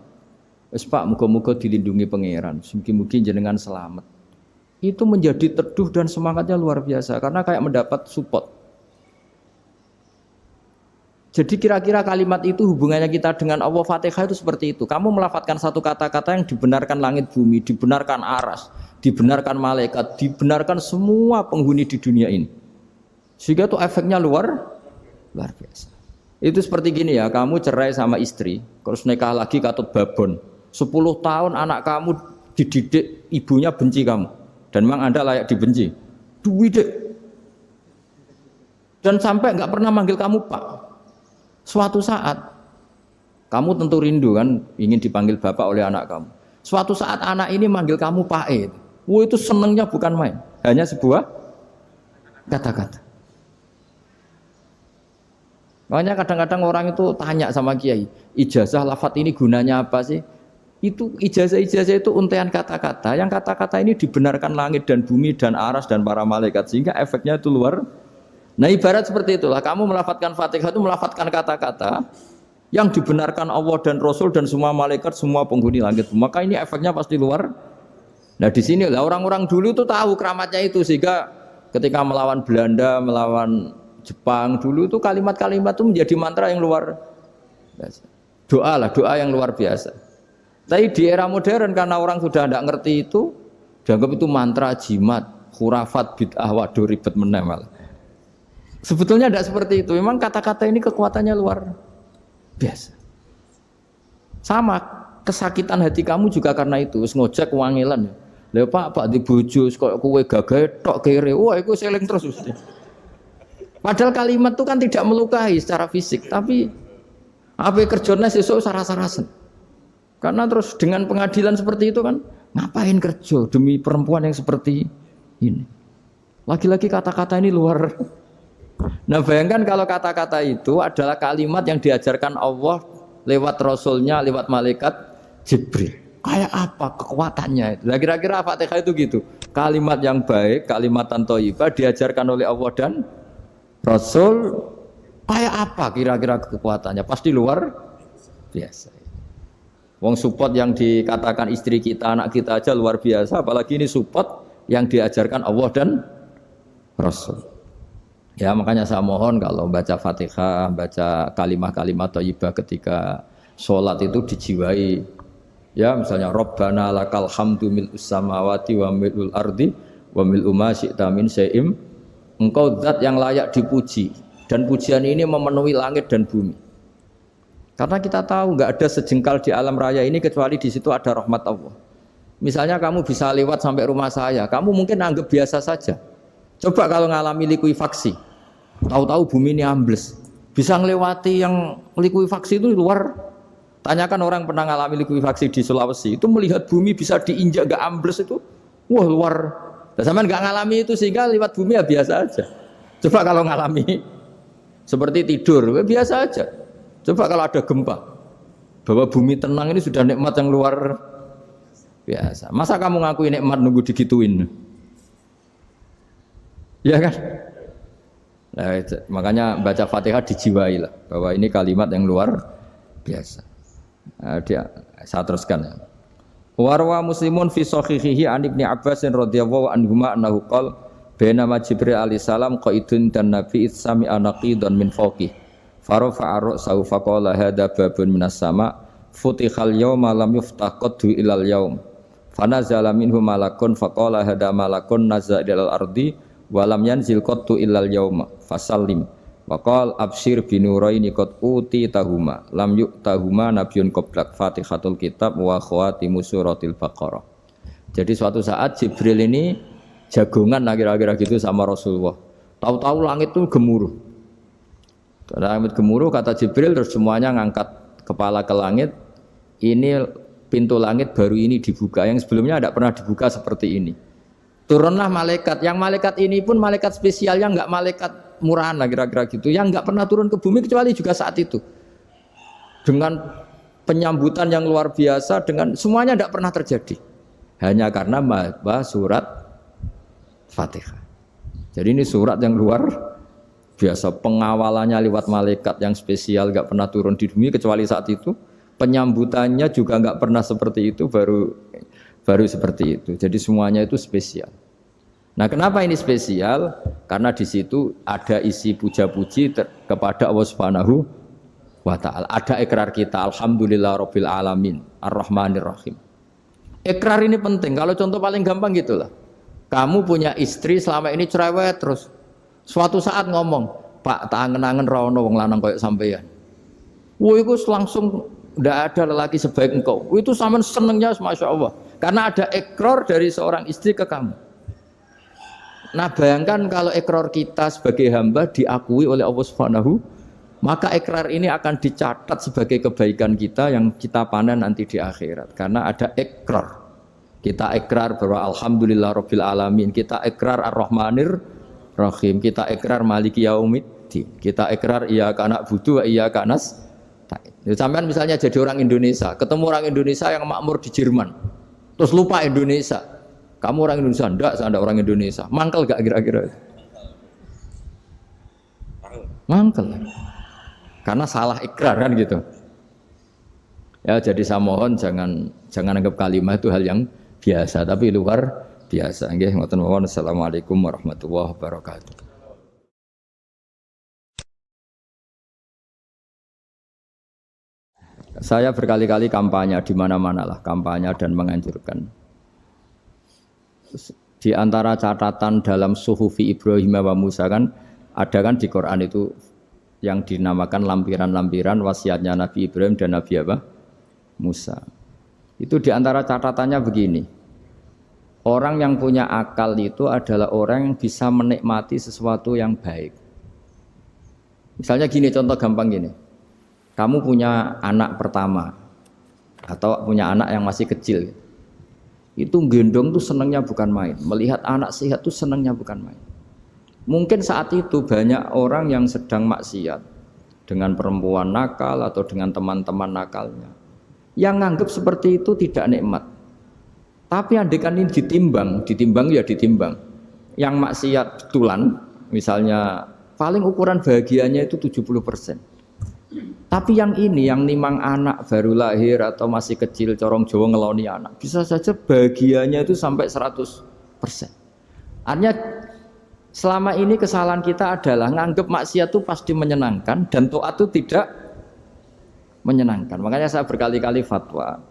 wes Pak, muga-muga dilindungi pangeran, mugi-mugi jenengan selamat. Itu menjadi teduh dan semangatnya luar biasa karena kayak mendapat support. Jadi kira-kira kalimat itu hubungannya kita dengan Allah, Fatihah itu seperti itu. Kamu melafadzkan satu kata-kata yang dibenarkan langit bumi, dibenarkan aras, dibenarkan malaikat, dibenarkan semua penghuni di dunia ini. Sehingga itu efeknya luar biasa. Itu seperti gini ya, kamu cerai sama istri, terus nikah lagi katut babon. 10 tahun anak kamu dididik, ibunya benci kamu. Dan memang Anda layak dibenci. Duwidek. Dan sampai nggak pernah manggil kamu Pak. Suatu saat, kamu tentu rindu kan, ingin dipanggil bapak oleh anak kamu. Suatu saat anak ini manggil kamu Pak E. Wah, itu senengnya bukan main. Hanya sebuah kata-kata. Makanya kadang-kadang orang itu tanya sama kiai, ijazah lafadz ini gunanya apa sih? Itu ijazah-ijazah itu untaian kata-kata. Yang kata-kata ini dibenarkan langit dan bumi dan aras dan para malaikat. Sehingga efeknya itu luar. Nah ibarat seperti itulah, kamu melafadzkan Fatihah itu melafadzkan kata-kata yang dibenarkan Allah dan Rasul dan semua malaikat, semua penghuni langit. Maka ini efeknya pasti luar. Nah di sini lah orang-orang dulu itu tahu keramatnya itu, sehingga ketika melawan Belanda, melawan Jepang dulu itu kalimat-kalimat itu menjadi mantra yang luar biasa. Doa yang luar biasa. Tapi di era modern karena orang sudah tidak ngerti itu, dianggap itu mantra, jimat, khurafat, bid'ah, waduh ribet menemal. Sebetulnya tidak seperti itu. Memang kata-kata ini kekuatannya luar biasa. Sama kesakitan hati kamu juga karena itu. Ngojek wangilan. Lha Pak di bojo kok kowe gagah tok kere. Wah, iku seling terus. Padahal kalimat itu kan tidak melukai secara fisik, tapi apa kerjanya sesuk saras-sarasen. Karena terus dengan pengadilan seperti itu kan, ngapain kerja demi perempuan yang seperti ini? Lagi-lagi kata-kata ini luar. Nah bayangkan kalau kata-kata itu adalah kalimat yang diajarkan Allah lewat Rasulnya, lewat malaikat Jibril. Kayak apa kekuatannya itu? Nah, kira-kira Fatihah itu gitu. Kalimat yang baik, kalimat thayyibah diajarkan oleh Allah dan Rasul. Kayak apa kira-kira kekuatannya? Pasti luar biasa. Wong support yang dikatakan istri kita, anak kita aja luar biasa. Apalagi ini support yang diajarkan Allah dan Rasul. Ya makanya saya mohon kalau baca Fatihah, baca kalimat-kalimat thayyibah ketika sholat itu dijiwai. Ya misalnya Rabbana lakal hamdu mil'us samawati wa mil'ul ardi wa mil'u ma syi'ta min syai'im. Engkau zat yang layak dipuji dan pujian ini memenuhi langit dan bumi. Karena kita tahu nggak ada sejengkal di alam raya ini kecuali di situ ada rahmat Allah. Misalnya kamu bisa lewat sampai rumah saya, kamu mungkin anggap biasa saja. Coba kalau ngalami likuifaksi, tahu-tahu bumi ini ambles, bisa ngelewati yang likuifaksi itu luar. Tanyakan orang pernah ngalami likuifaksi di Sulawesi, itu melihat bumi bisa diinjak gak ambles itu, wah luar. Dan sampean gak ngalami itu sehingga lewat bumi ya biasa aja. Coba kalau ngalami seperti tidur, ya biasa aja. Coba kalau ada gempa, bahwa bumi tenang ini sudah nikmat yang luar biasa. Masa kamu ngakuin nikmat nunggu digituin? Ya kan? Nah, makanya baca Fatihah dijiwai lah bahwa ini kalimat yang luar biasa. Nah, saya teruskan ya. Warwa Muslimun fi sahihihi an Ibnu Abbas radhiyallahu anhuma annahu qala bainama Jibril alaihi salam qaidun dan Nabi itsami anaqidan min fawqih farafa'a ra'sahu faqala hadza babun minas sama futihal yauma lam yuftah qaddu ilal yaum Fanazala minhu malakun faqala hada malakun nazza ilal ardi wa lam yanzil qattu illal yauma fasallim wa qala absyir binuraini qad uti tahuma lam yu'tahuma nabiyyun qablak Fatihatul kitab wa khawatimu suratil Baqarah. Jadi suatu saat Jibril ini jagongan kira-kira gitu sama Rasulullah. Tahu-tahu langit itu gemuruh. Langit gemuruh kata Jibril terus semuanya ngangkat kepala ke langit. Ini pintu langit baru ini dibuka, yang sebelumnya tidak pernah dibuka seperti ini. Turunlah malaikat, yang malaikat ini pun malaikat spesial, yang enggak malaikat murahan lah kira-kira gitu, yang enggak pernah turun ke bumi kecuali juga saat itu. Dengan penyambutan yang luar biasa, dengan semuanya tidak pernah terjadi. Hanya karena bahas surat Fatihah. Jadi ini surat yang luar biasa, pengawalannya lewat malaikat yang spesial, enggak pernah turun di bumi kecuali saat itu. Penyambutannya juga nggak pernah seperti itu, baru seperti itu. Jadi semuanya itu spesial. Nah, kenapa ini spesial? Karena di situ ada isi puja-puji kepada Allah Subhanahu wa Ta'ala. Ada ikrar kita, alhamdulillahirabbil alamin, arrahmanir rahim. Ikrar ini penting. Kalau contoh paling gampang gitulah. Kamu punya istri selama ini cerewet terus. Suatu saat ngomong, "Pak, tak angen-angen ra ono wong lanang koyo sampeyan." Wah, itu langsung tidak ada lelaki sebaik engkau. Itu sama senengnya, masya Allah. Karena ada ikrar dari seorang istri ke kamu. Nah, bayangkan kalau ikrar kita sebagai hamba diakui oleh Allah Subhanahu, maka ikrar ini akan dicatat sebagai kebaikan kita yang kita panen nanti di akhirat. Karena ada ikrar. Kita ikrar bahwa alhamdulillahirabbil alamin. Kita ikrar ar-rahmanir rahim. Kita ikrar maliki yaumiddin. Kita ikrar iyyaka na'budu wa iyyaka nasta'in. Sampean misalnya jadi orang Indonesia, ketemu orang Indonesia yang makmur di Jerman, terus lupa Indonesia. Kamu orang Indonesia? Enggak, saya enggak orang Indonesia. Mangkel gak kira-kira? Mangkel. Karena salah ikrar kan gitu. Ya, jadi saya mohon jangan anggap kalimat itu hal yang biasa, tapi luar biasa. Nggih, ngoten mawon. Assalamualaikum warahmatullahi wabarakatuh. Saya berkali-kali kampanye di mana-mana lah, kampanye dan menganjurkan. Di antara catatan dalam Suhufi Ibrahim wa Musa kan ada kan di Quran itu yang dinamakan lampiran-lampiran wasiatnya Nabi Ibrahim dan Nabi apa? Musa. Itu di antara catatannya begini. Orang yang punya akal itu adalah orang yang bisa menikmati sesuatu yang baik. Misalnya gini, contoh gampang gini. Kamu punya anak pertama atau punya anak yang masih kecil, itu gendong tuh senangnya bukan main. Melihat anak sehat tuh senangnya bukan main. Mungkin saat itu banyak orang yang sedang maksiat dengan perempuan nakal atau dengan teman-teman nakalnya, yang nganggap seperti itu tidak nikmat. Tapi andaikan ini ditimbang ya ditimbang. Yang maksiat betulan, misalnya paling ukuran bahagianya itu 70%. Tapi yang ini, yang nimang anak baru lahir atau masih kecil, corong Jawa ngeloni anak, bisa saja bahagianya itu sampai 100%. Artinya selama ini kesalahan kita adalah nganggap maksiat itu pasti menyenangkan dan taat itu tidak menyenangkan. Makanya saya berkali-kali fatwa,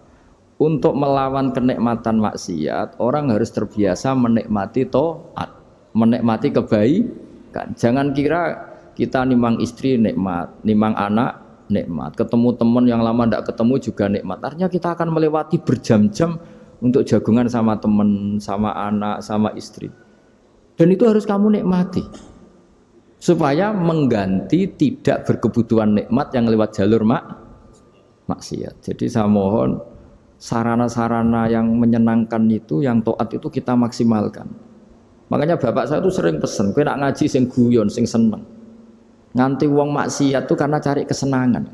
untuk melawan kenikmatan maksiat, orang harus terbiasa menikmati taat, menikmati kebaikan. Jangan kira kita nimang istri nikmat, nimang anak nikmat, ketemu teman yang lama tidak ketemu juga nikmat. Artinya kita akan melewati berjam-jam untuk jagungan sama teman, sama anak, sama istri. Dan itu harus kamu nikmati supaya mengganti tidak berkebutuhan nikmat yang lewat jalur maksiat. Jadi saya mohon sarana-sarana yang menyenangkan itu, yang taat itu kita maksimalkan. Makanya bapak saya itu sering pesen, kowe nak ngaji sing guyon, sing seneng. Nganti wong maksiat itu karena cari kesenangan.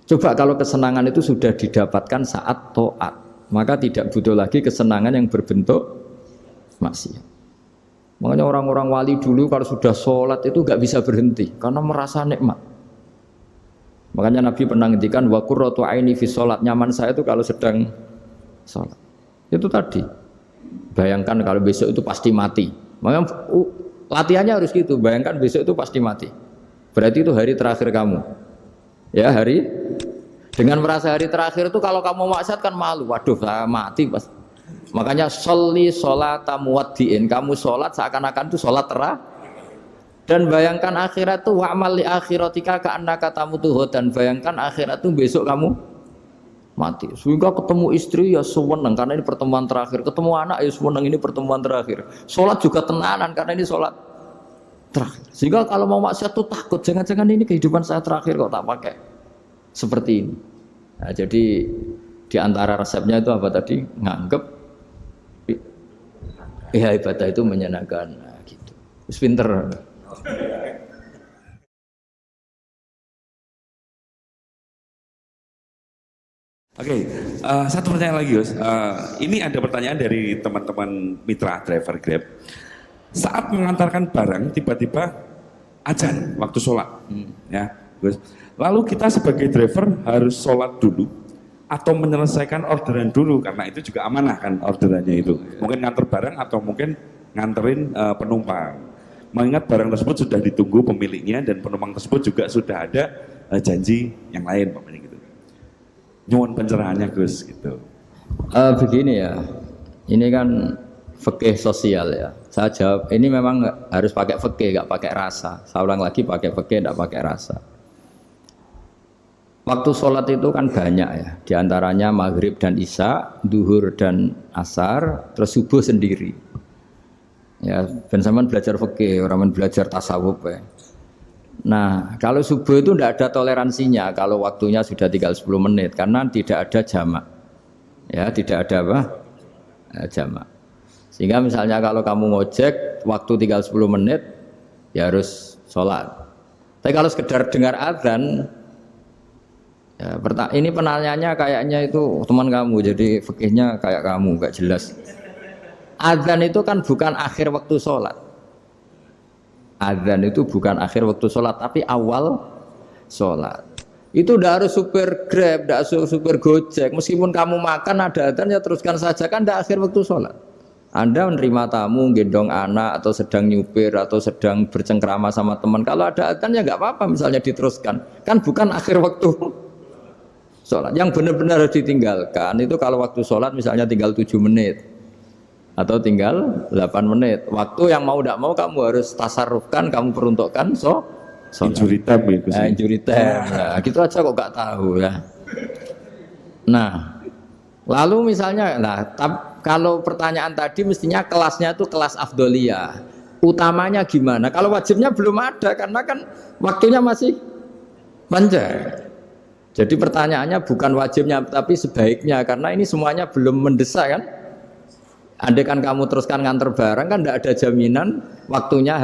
Coba kalau kesenangan itu sudah didapatkan saat taat, maka tidak butuh lagi kesenangan yang berbentuk maksiat. Makanya orang-orang wali dulu kalau sudah sholat itu gak bisa berhenti karena merasa nikmat. Makanya Nabi pernah ngendikan wa qurratu aini fi sholat, nyaman saya itu kalau sedang sholat. Itu tadi. Bayangkan kalau besok itu pasti mati. Makanya latihannya harus gitu. Bayangkan besok itu pasti mati. Berarti itu hari terakhir kamu. Ya, hari dengan merasa hari terakhir itu kalau kamu maksiat kan malu. Waduh, saya mati pas. Makanya sholli sholata muwaddiin, kamu sholat seakan-akan itu sholat terakhir. Dan bayangkan akhirat itu wa'mal li akhiratika ka'annaka tamutu, dan bayangkan akhirat itu besok kamu mati. Sehingga ketemu istri ya seneng karena ini pertemuan terakhir, ketemu anak ya seneng ini pertemuan terakhir. Sholat juga tenanan karena ini sholat terakhir. Sehingga kalau mau maksiat tuh takut, jangan-jangan ini kehidupan saya terakhir kok tak pakai seperti ini. Nah, jadi di antara resepnya itu apa tadi? Nganggep ya ibadah itu menyenangkan, nah, gitu. Terus pinter. Oke, satu pertanyaan lagi, Gus. Ini ada pertanyaan dari teman-teman mitra driver Grab. Saat mengantarkan barang, tiba-tiba azan waktu sholat, ya, Gus. Lalu kita sebagai driver harus sholat dulu atau menyelesaikan orderan dulu, karena itu juga amanah kan orderannya itu. Mungkin nganter barang atau mungkin nganterin penumpang. Mengingat barang tersebut sudah ditunggu pemiliknya dan penumpang tersebut juga sudah ada janji yang lain, pokoknya gitu. Nyuwun pencerahannya, Gus, gitu. Begini ya, ini kan fikih sosial ya. Saya jawab, ini memang harus pakai fikih, nggak pakai rasa. Saya ulang lagi, pakai fikih, nggak pakai rasa. Waktu sholat itu kan banyak ya, diantaranya maghrib dan isya, duhur dan asar, terus subuh sendiri. Ya, ben sampean belajar fikih, orang belajar tasawuf ya. Nah, kalau subuh itu tidak ada toleransinya kalau waktunya sudah tinggal 10 menit karena tidak ada jamak. Ya, tidak ada apa? Jamak. Sehingga misalnya kalau kamu ngojek waktu tinggal 10 menit ya harus sholat. Tapi kalau sekedar dengar azan ya, ini penanyanya kayaknya itu teman kamu, jadi fikihnya kayak kamu, gak jelas. Azan itu kan bukan akhir waktu sholat. Azan itu bukan akhir waktu sholat, tapi awal sholat. Itu udah harus supir Grab, udah harus supir Gojek. Meskipun kamu makan ada azan ya teruskan saja, kan udah akhir waktu sholat. Anda menerima tamu, gendong anak, atau sedang nyupir, atau sedang bercengkrama sama teman. Kalau ada azan ya nggak apa-apa, misalnya diteruskan. Kan bukan akhir waktu sholat. Yang benar-benar harus ditinggalkan itu kalau waktu sholat misalnya tinggal 7 menit atau tinggal 8 menit. Waktu yang mau tidak mau kamu harus tasarrufkan, kamu peruntukkan sholat. Injury time ya, Gus. Injury time. Nah, gitu aja kok nggak tahu ya. Nah, lalu misalnya, kalau pertanyaan tadi mestinya kelasnya itu kelas afdoliyah. Utamanya gimana? Kalau wajibnya belum ada karena kan waktunya masih panjang. Jadi pertanyaannya bukan wajibnya tapi sebaiknya, karena ini semuanya belum mendesak kan. Andai kan kamu teruskan nganter barang kan tidak ada jaminan waktunya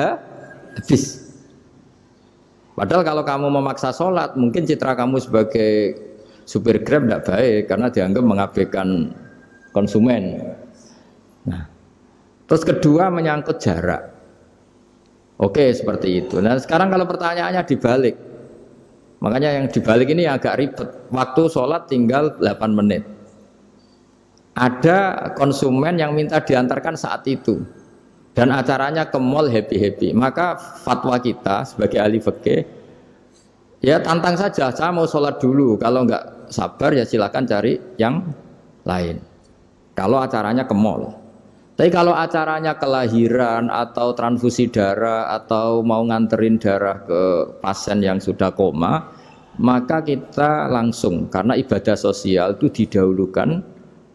habis. Padahal kalau kamu memaksa sholat, mungkin citra kamu sebagai supir Grab tidak baik karena dianggap mengabaikan konsumen. Nah, terus kedua menyangkut jarak. Oke, seperti itu. Nah, sekarang kalau pertanyaannya dibalik, makanya yang dibalik ini agak ribet. Waktu sholat tinggal 8 menit. Ada konsumen yang minta diantarkan saat itu. Dan acaranya ke mall happy-happy. Maka fatwa kita sebagai ahli fikih, ya tantang saja, saya mau sholat dulu. Kalau enggak sabar ya silakan cari yang lain. Kalau acaranya ke mall. Tapi kalau acaranya kelahiran atau transfusi darah atau mau nganterin darah ke pasien yang sudah koma, maka kita langsung, karena ibadah sosial itu didahulukan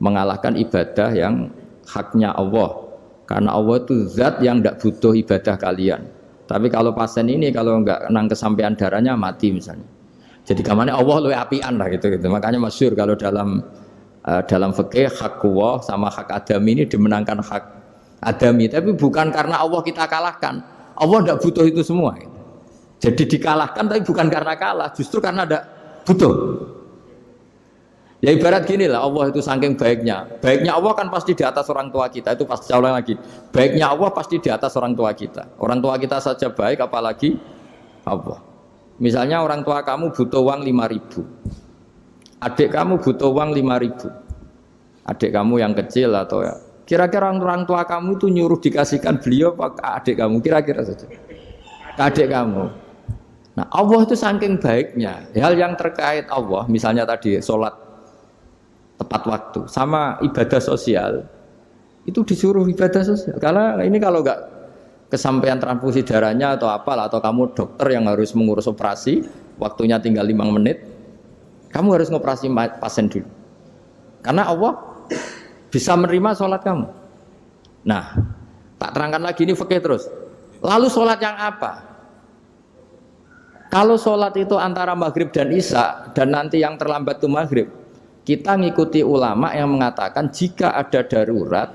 mengalahkan ibadah yang haknya Allah. Karena Allah itu zat yang tidak butuh ibadah kalian. Tapi kalau pasien ini kalau enggak nang kesampaian darahnya mati misalnya. Jadi kamarnya Allah lebih apian lah gitu. Makanya masyhur kalau dalam fikih hak Allah sama hak adami ini dimenangkan hak adami. Tapi bukan karena Allah kita kalahkan. Allah tidak butuh itu semua. Jadi dikalahkan tapi bukan karena kalah, justru karena tidak butuh. Ya ibarat gini lah, Allah itu saking baiknya. Baiknya Allah kan pasti di atas orang tua kita, itu pasti ulang lagi. Baiknya Allah pasti di atas orang tua kita. Orang tua kita saja baik, apalagi Allah. Misalnya orang tua kamu butuh uang 5.000. Adik kamu butuh uang 5.000. Adik kamu yang kecil atau ya. Kira-kira orang tua kamu itu nyuruh dikasihkan beliau apa ke adik kamu? Kira-kira saja. Ke adik kamu. Nah Allah itu saking baiknya. Hal yang terkait Allah, misalnya tadi sholat tepat waktu sama ibadah sosial Itu disuruh ibadah sosial. Karena ini kalau nggak kesampaian transfusi darahnya atau apalah, atau kamu dokter yang harus mengurus operasi, waktunya tinggal 5 menit, kamu harus ngoperasi pasien dulu. Karena Allah bisa menerima sholat kamu. Nah, tak terangkan lagi ini fikih terus. Lalu sholat yang apa? Kalau sholat itu antara maghrib dan isya, dan nanti yang terlambat itu maghrib, kita ngikuti ulama yang mengatakan jika ada darurat,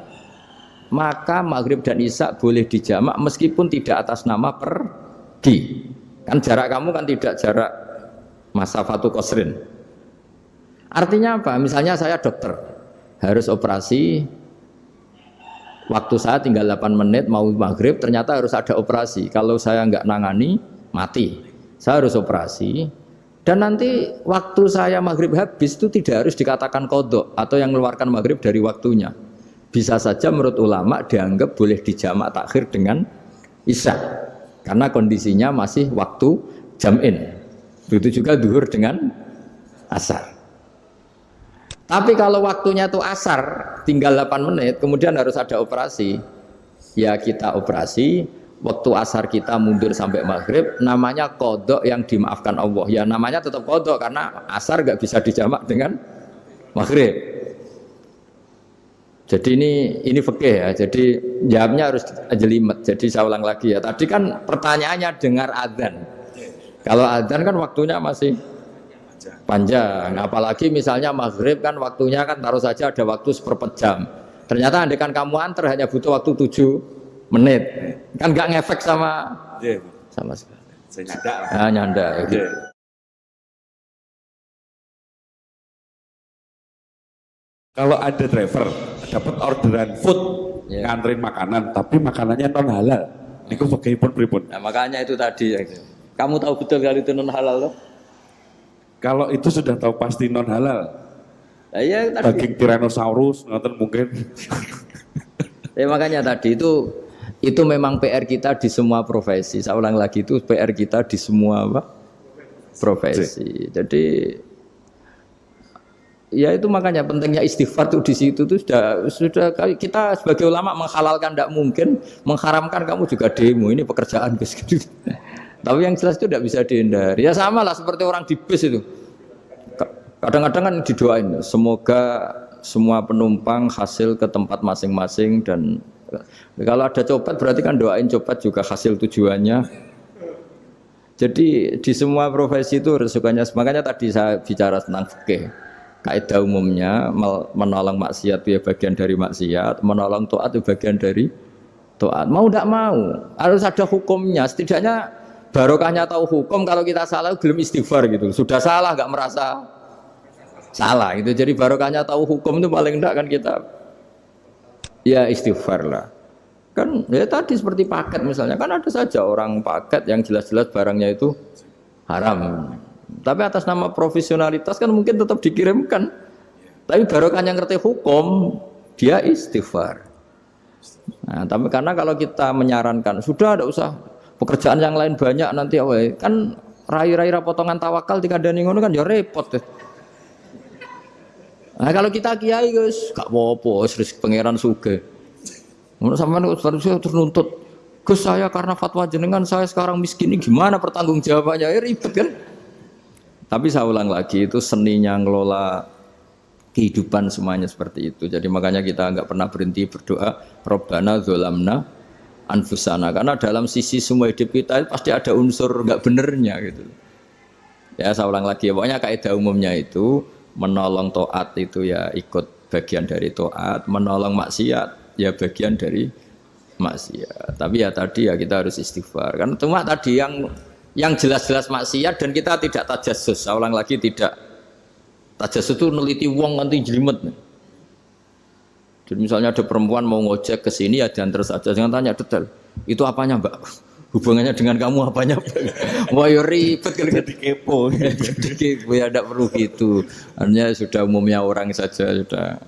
maka maghrib dan isya boleh dijamak meskipun tidak atas nama pergi. Kan jarak kamu kan tidak jarak masafatu qasrin. Artinya apa? Misalnya saya dokter, harus operasi, waktu saya tinggal 8 menit mau maghrib, ternyata harus ada operasi. Kalau saya nggak nangani, mati. Saya harus operasi. Dan nanti waktu saya maghrib habis itu tidak harus dikatakan qadha atau yang mengeluarkan maghrib dari waktunya. Bisa saja menurut ulama dianggap boleh dijamak takhir dengan isya. Karena kondisinya masih waktu jam'in. Begitu juga duhur dengan asar. Tapi kalau waktunya itu asar, tinggal 8 menit, kemudian harus ada operasi. Ya kita operasi, waktu asar kita mundur sampai maghrib, namanya qadha yang dimaafkan Allah. Ya namanya tetap qadha karena asar gak bisa dijamak dengan maghrib. Jadi ini fikih ya. Jadi jawabnya harus jelimet. Jadi saya ulang lagi ya. Tadi kan pertanyaannya dengar adzan. Kalau adzan kan waktunya masih panjang. Apalagi misalnya maghrib kan waktunya kan taruh saja ada waktu 1/4 jam. Ternyata andekan kamu antar hanya butuh waktu 7 menit. Kan nggak ngefek sama sekali. Saya nyanda. Nyanda. Gitu. Kalau ada driver dapat orderan food, nganterin makanan, tapi makanannya non halal, niku fakihipun pripun? Nah, makanya itu tadi. Kamu tahu betul kalau itu non halal loh? Kalau itu sudah tahu pasti non halal. Ya, daging Tyrannosaurus, nonton mungkin. Ya makanya tadi itu memang PR kita di semua profesi. Saya ulang lagi itu PR kita di semua profesi. Jadi ya itu makanya pentingnya istighfar tuh di situ tuh sudah kita sebagai ulama menghalalkan tidak mungkin, mengharamkan kamu juga demo ini pekerjaan guys. Tapi yang jelas itu tidak bisa dihindari. Ya sama lah seperti orang di bus itu. Kadang-kadang kan didoain semoga semua penumpang hasil ke tempat masing-masing dan kalau ada copet berarti kan doain copet juga hasil tujuannya. Jadi di semua profesi itu resikonya. Makanya tadi saya bicara tentang fikih. Kaidah umumnya menolong maksiat itu ya bagian dari maksiat, menolong taat itu bagian dari taat. Mau tidak mau harus ada hukumnya. Setidaknya barokahnya tahu hukum. Kalau kita salah belum istighfar gitu. Sudah salah nggak merasa salah itu. Jadi barokahnya tahu hukum itu paling tidak kan kita ya istighfar lah. Kan ya tadi seperti paket misalnya kan ada saja orang paket yang jelas-jelas barangnya itu haram. Tapi atas nama profesionalitas kan mungkin tetap dikirimkan. Tapi barokahnya ngerti hukum, dia istighfar. Nah, tapi karena kalau kita menyarankan sudah ada usah pekerjaan yang lain banyak nanti kan rai-rai potongan tawakal dikandani ngono kan ya repot. Nah, kalau kita kiai guys, gak apa-apa, wis pangeran sugih. Ngono sampean terus nuntut. Gus saya karena fatwa jenengan saya sekarang miskin ini gimana pertanggungjawabannya? Ya ribet kan? Tapi saya ulang lagi itu seninya ngelola kehidupan semuanya seperti itu. Jadi makanya kita nggak pernah berhenti berdoa Rabbana dzolamna anfusana karena dalam sisi semua hidup kita itu pasti ada unsur nggak benernya gitu. Ya saya ulang lagi ya, pokoknya kaidah umumnya itu menolong taat itu ya ikut bagian dari taat, menolong maksiat ya bagian dari maksiat. Tapi ya tadi ya kita harus istighfar. Karena cuma tadi yang jelas-jelas maksiat dan kita tidak tajassus. Saya ulang lagi tidak. Tajassus itu neliti wong nanti jelimet. Jadi misalnya ada perempuan mau ngojek ke sini ya diantar saja, jangan tanya detail. Itu apanya Mbak? Hubungannya dengan kamu apanya? Wah ya ribet kalau jadi kepo. Jadi kepo ya tidak perlu gitu. Artinya sudah umumnya orang saja sudah.